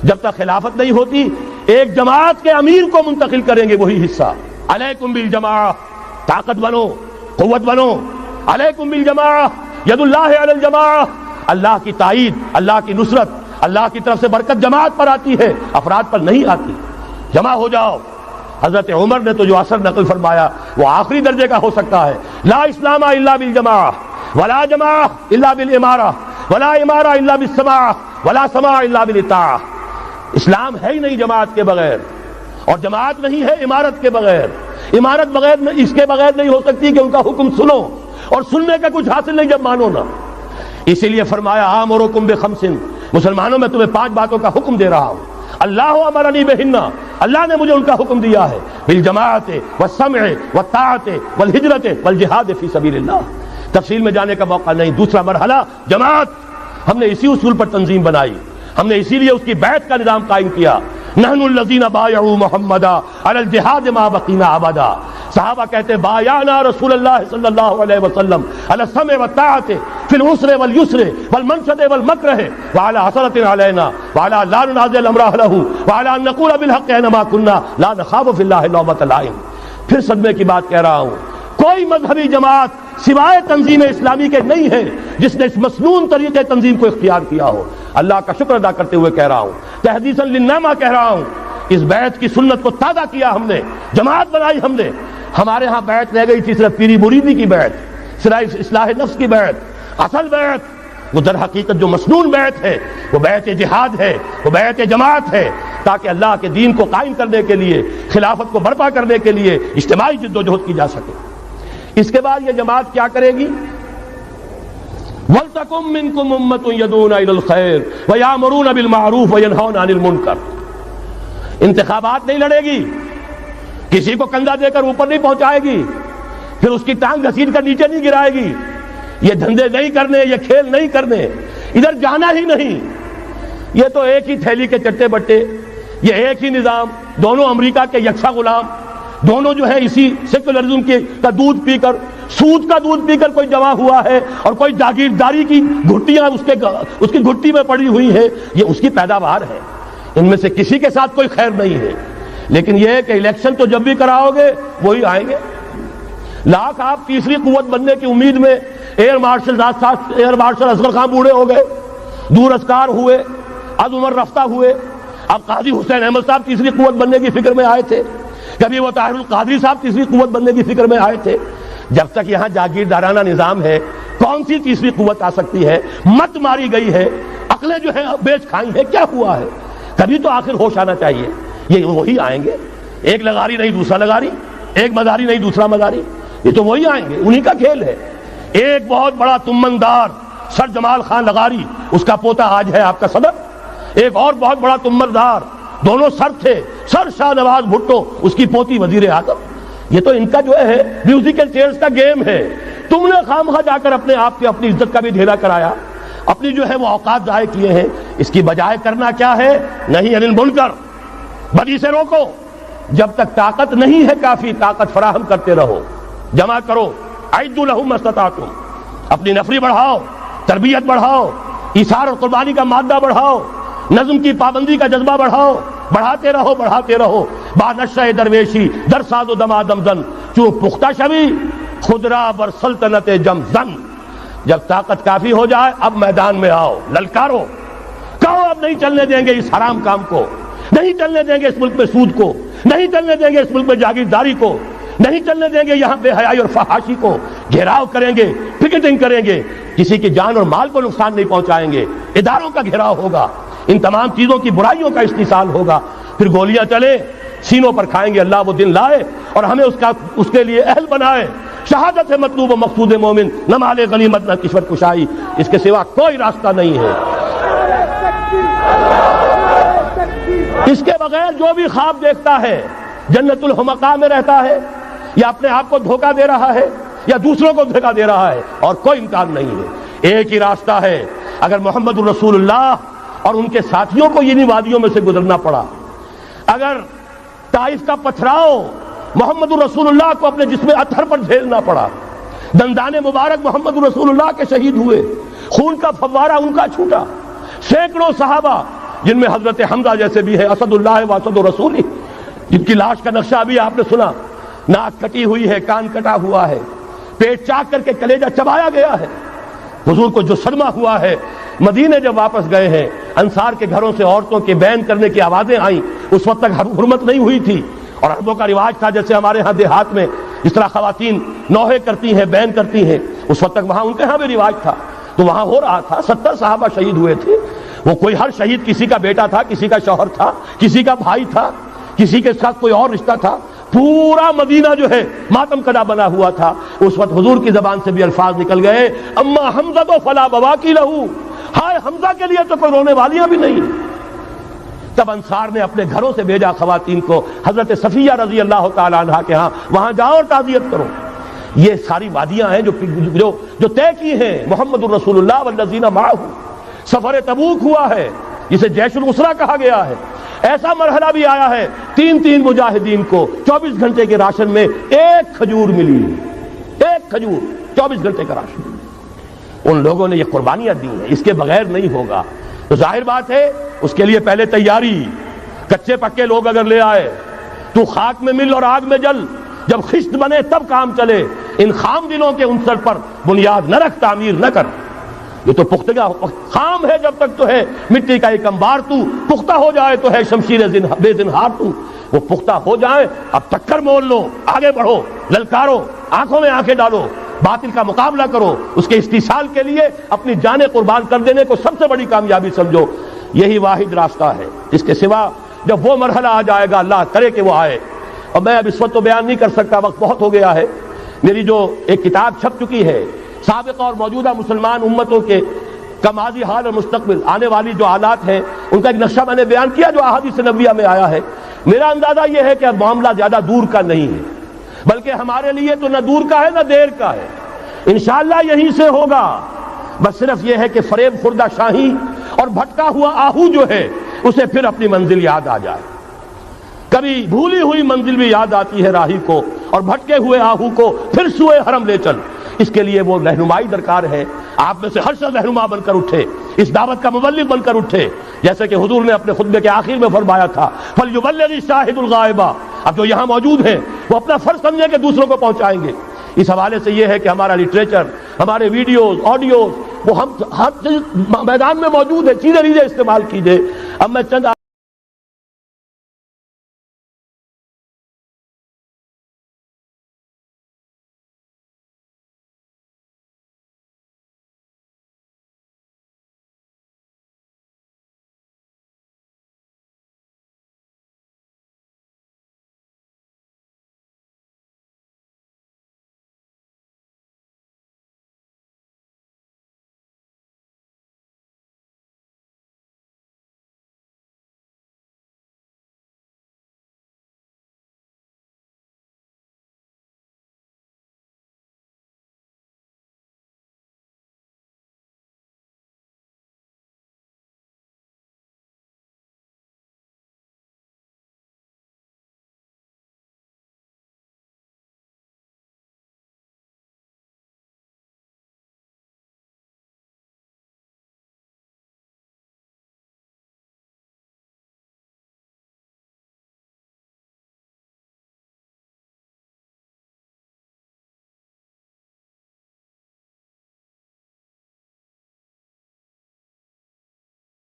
جب تک خلافت نہیں ہوتی ایک جماعت کے امیر کو منتقل کریں گے وہی حصہ۔ علیکم بالجماعہ، طاقت بنو، قوت بنو، علیکم بالجماعہ، ید اللہ علی الجماعہ، اللہ کی تائید، اللہ کی نصرت، اللہ کی طرف سے برکت جماعت پر آتی ہے، افراد پر نہیں آتی۔ جمع ہو جاؤ۔ حضرت عمر نے تو جو اثر نقل فرمایا وہ آخری درجے کا ہو سکتا ہے، لا اسلام الا بالجماعہ، ولا جماعہ الا بالامارہ، ولا امارہ الا بالسماع، ولا سماع الا بالاطاعہ۔ اسلام ہے ہی نہیں جماعت کے بغیر، اور جماعت نہیں ہے امارت کے بغیر، امارت بغیر اس کے بغیر نہیں ہو سکتی کہ ان کا حکم سنو، اور سننے کا کچھ حاصل نہیں جب مانو نہ۔ اسی لیے فرمایا آمرکم بخمس، مسلمانوں میں تمہیں 5 باتوں کا حکم دے رہا ہوں، اللہ امرنی بہن، اللہ نے مجھے ان کا حکم دیا ہے، بالجماعت والسمع والطاعت والہجرت والجہاد فی سبیل اللہ۔ تفصیل میں جانے کا موقع نہیں۔ دوسرا مرحلہ جماعت، ہم نے اسی اصول پر تنظیم بنائی، ہم نے اسی لیے اس کی بیعت کا نظام قائم کیا۔ نحن الذین بایعوا محمدا علی الجہاد ما بقینا ابدا، صحابہ کہتے ہیں بایعنا رسول اللہ صلی اللہ علیہ وسلم علی السمع والطاعت فی العسر والیسر والمنشط والمکرہ وعلی حسرۃ علینا وعلی لا ننازع الامر اہلہ وعلی ان نقول بالحق اینما کنا لا نخاف فی اللہ لومۃ لائم۔ پھر صدمے کی بات کہہ رہا ہوں، کوئی مذہبی جماعت سوائے تنظیم اسلامی کے نہیں ہے جس نے اس مسنون طریقے تنظیم کو اختیار کیا ہو۔ اللہ کا شکر ادا کرتے ہوئے کہہ رہا ہوں، تحدیثاً للنعمہ کہہ رہا ہوں، اس بیعت کی سنت کو تازہ کیا ہم نے، جماعت بنائی ہم نے۔ ہمارے ہاں بیعت رہ گئی تھی صرف پیری مریدی کی بیعت، صرف اصلاح نفس کی بیعت۔ اصل بیعت وہ در حقیقت جو مسنون بیعت ہے وہ بیعت جہاد ہے، وہ بیعت جماعت ہے، تاکہ اللہ کے دین کو قائم کرنے کے لیے، خلافت کو برپا کرنے کے لیے اجتماعی جد و جہد کی جا سکے۔ اس کے بعد یہ جماعت کیا کرے گی؟ وَلْتَكُن مِّنكُمْ أُمَّةٌ يَدْعُونَ إِلَى الْخَيْرِ وَيَأْمُرُونَ بِالْمَعْرُوفِ وَيَنْهَوْنَ عَنِ الْمُنكَرِ۔ انتخابات نہیں لڑے گی، کسی کو کندھا دے کر اوپر نہیں پہنچائے گی، پھر اس کی ٹانگ گھسیٹ کر نیچے نہیں گرائے گی۔ یہ دھندے نہیں کرنے، یہ کھیل نہیں کرنے، ادھر جانا ہی نہیں۔ یہ تو ایک ہی تھیلی کے چٹے بٹے، یہ ایک ہی نظام، دونوں امریکہ کے یکساں غلام، دونوں جو ہے اسی سیکولرزم کا دودھ پی کر، سود کا دودھ پی کر کوئی جمع ہوا ہے، اور کوئی جاگیرداری کی گھٹیاں اس کی گھٹی میں پڑی ہوئی ہے، یہ اس کی پیداوار ہے۔ ان میں سے کسی کے ساتھ کوئی خیر نہیں ہے، لیکن یہ ہے کہ الیکشن تو جب بھی کراؤ گے وہی آئیں گے۔ لاکھ آپ تیسری قوت بننے کی امید میں ایئر مارشل اصغر خان بوڑھے ہو گئے، دور اسکار ہوئے، از عمر رفتہ ہوئے۔ اب قاضی حسین احمد صاحب تیسری قوت بننے کی فکر میں آئے تھے، کبھی وہ طاہر القادری صاحب تیسری قوت بننے کی فکر میں آئے تھے۔ جب تک یہاں جاگیردارانہ نظام ہے، کون سی تیسری قوت آ سکتی ہے؟ مت ماری گئی ہے، عقلیں جو ہے بیچ کھائی ہیں، کیا ہوا ہے؟ کبھی تو آخر ہوش آنا چاہیے۔ یہ وہی آئیں گے، ایک لغاری نہیں دوسرا لغاری، ایک مزاری نہیں دوسرا مزاری، یہ تو وہی آئیں گے، انہی کا کھیل ہے۔ ایک بہت بڑا تمندار سر جمال خان لغاری، اس کا پوتا آج ہے آپ کا صدر۔ ایک اور بہت بڑا تمندار، دونوں سر تھے، سر شاہ نواز بھٹو، اس کی پوتی وزیر اعظم۔ یہ تو ان کا جو ہے میوزیکل چیئرز کا گیم ہے۔ تم نے خامخواہ جا کر اپنے آپ کی اپنی عزت کا بھی ڈھیلا کرایا، اپنی جو ہے وہ اوقات ضائع کیے ہیں۔ اس کی بجائے کرنا کیا ہے؟ نہیں انل منکر، بدی سے روکو۔ جب تک طاقت نہیں ہے کافی، طاقت فراہم کرتے رہو، جمع کرو۔ اعدوا لهم ما استطعتم، اپنی نفری بڑھاؤ، تربیت بڑھاؤ، ایثار اور قربانی کا مادہ بڑھاؤ، نظم کی پابندی کا جذبہ بڑھاؤ، بڑھاتے رہو بڑھاتے رہو۔ با نشہ درویشی در ساز و دما دمزن، چون پختہ شوی خدرا بر سلطنت جم زن۔ جب طاقت کافی ہو جائے اب میدان میں آؤ، للکارو، کہو اب نہیں چلنے دیں گے اس حرام کام کو، نہیں چلنے دیں گے اس ملک میں سود کو، نہیں چلنے دیں گے اس ملک میں جاگیرداری کو، نہیں چلنے دیں گے یہاں بے حیائی اور فحاشی کو۔ گھیراؤ کریں گے، پکیٹنگ کریں گے، کسی کی جان اور مال کو نقصان نہیں پہنچائیں گے، اداروں کا گھیراؤ ہوگا، ان تمام چیزوں کی برائیوں کا استحصال ہوگا۔ پھر گولیاں چلے، سینوں پر کھائیں گے، اللہ وہ دن لائے اور ہمیں اس کے لیے اہل بنائے۔ شہادت ہے مطلوب و مقصود مومن، نہ مال غنیمت نہ کشور کشائی، اس کے سوا کوئی راستہ نہیں ہے۔ اس کے بغیر جو بھی خواب دیکھتا ہے جنت الحمقاء میں رہتا ہے، یا اپنے آپ کو دھوکہ دے رہا ہے، یا دوسروں کو دھوکہ دے رہا ہے، اور کوئی امکان نہیں ہے۔ ایک ہی راستہ ہے۔ اگر محمد الرسول اللہ اور ان کے ساتھیوں کو انہی وادیوں میں سے گزرنا پڑا، اگر طائف کا پتھراؤ محمد الرسول اللہ کو اپنے جسم اطہر پر جھیلنا پڑا، دندان مبارک محمد الرسول اللہ کے شہید ہوئے، خون کا فوارہ ان کا چھوٹا، سینکڑوں صحابہ جن میں حضرت حمزہ جیسے بھی ہے، اسد اللہ و اسد الرسول، جن کی لاش کا نقشہ ابھی آپ نے سنا، ناک کٹی ہوئی ہے، کان کٹا ہوا ہے، پیٹ چاک کر کے کلیجہ چبایا گیا ہے۔ حضور کو جو صدمہ ہوا ہے، مدینے جب واپس گئے ہیں، انصار کے گھروں سے عورتوں کے بین کرنے کی آوازیں آئیں، اس وقت تک حرمت نہیں ہوئی تھی، اور عربوں کا رواج تھا جیسے ہمارے ہاں دیہات میں جس طرح خواتین نوحے کرتی ہیں، بین کرتی ہیں، اس وقت تک وہاں ان کے ہاں بھی رواج تھا، تو وہاں ہو رہا تھا۔ 70 صحابہ شہید ہوئے تھے۔ وہ کوئی ہر شہید کسی کا بیٹا تھا، کسی کا شوہر تھا، کسی کا بھائی تھا، کسی کے ساتھ کوئی اور رشتہ تھا، پورا مدینہ جو ہے ماتم کدا بنا ہوا تھا۔ اس وقت حضور کی زبان سے بھی الفاظ نکل گئے، اما حمزہ تو فلا بواکی لہو، ہائے حمزہ کے لیے تو کوئی رونے والیاں بھی نہیں۔ تب انصار نے اپنے گھروں سے بھیجا خواتین کو، حضرت صفیہ رضی اللہ تعالی عنہا کے ہاں، وہاں جاؤ اور تعزیت کرو۔ یہ ساری وادیاں ہیں جو طے کی ہیں محمد الرسول اللہ والذین معہ۔ سفر تبوک ہوا ہے جسے جیش العسرہ کہا گیا ہے، ایسا مرحلہ بھی آیا ہے 3 مجاہدین کو 24 گھنٹے کے راشن میں ایک کھجور ملی، ایک کھجور، 24 گھنٹے کا راشن۔ ان لوگوں نے یہ قربانیاں دی ہیں، اس کے بغیر نہیں ہوگا۔ تو ظاہر بات ہے اس کے لیے پہلے تیاری۔ کچے پکے لوگ اگر لے آئے، تو خاک میں مل اور آگ میں جل، جب خشت بنے تب کام چلے، ان خام دلوں کے عنصر پر بنیاد نہ رکھ، تعمیر نہ کر۔ یہ تو پختگا خام ہے جب تک تو ہے مٹی کا ایک انبار، تو پختہ ہو جائے تو ہے شمشیر بے زنہار تو۔ وہ پختہ ہو جائے، اب ٹکر مول لو، آگے بڑھو، للکارو، آنکھوں میں آنکھیں ڈالو، باطل کا مقابلہ کرو، اس کے استحصال کے لیے اپنی جانیں قربان کر دینے کو سب سے بڑی کامیابی سمجھو۔ یہی واحد راستہ ہے، اس کے سوا جب وہ مرحلہ آ جائے گا، اللہ کرے کہ وہ آئے، اور میں اب اس وقت تو بیان نہیں کر سکتا، وقت بہت ہو گیا ہے۔ میری جو ایک کتاب چھپ چکی ہے سابقہ اور موجودہ مسلمان امتوں کے کا ماضی، حال اور مستقبل، آنے والی جو حالات ہیں ان کا ایک نقشہ میں نے بیان کیا جو احادیث نبویہ میں آیا ہے۔ میرا اندازہ یہ ہے کہ اب معاملہ زیادہ دور کا نہیں ہے، بلکہ ہمارے لیے تو نہ دور کا ہے نہ دیر کا ہے، انشاءاللہ یہیں سے ہوگا۔ بس صرف یہ ہے کہ فریب خوردہ شاہی اور بھٹکا ہوا آہو جو ہے اسے پھر اپنی منزل یاد آ جائے۔ کبھی بھولی ہوئی منزل بھی یاد آتی ہے راہی کو، اور بھٹکے ہوئے آہو کو پھر سوئے حرم لے چل۔ اس کے لیے وہ رہنمائی درکار ہے، آپ میں سے ہر شخص رہنما بن کر اٹھے، اس دعوت کا مبلغ بن کر اٹھے، جیسے کہ حضور نے اپنے خطبے کے آخر میں فرمایا تھا فَلْيُبَلِّغِ الشَّاهِدُ الْغَائِبَ۔ اب جو یہاں موجود ہیں وہ اپنا فرض سمجھیں کہ دوسروں کو پہنچائیں گے۔ اس حوالے سے یہ ہے کہ ہمارا لٹریچر، ہمارے ویڈیوز، آڈیوز، وہ ہم ہر میدان میں موجود ہے، چیزیں استعمال کیجئے۔ اب میں چند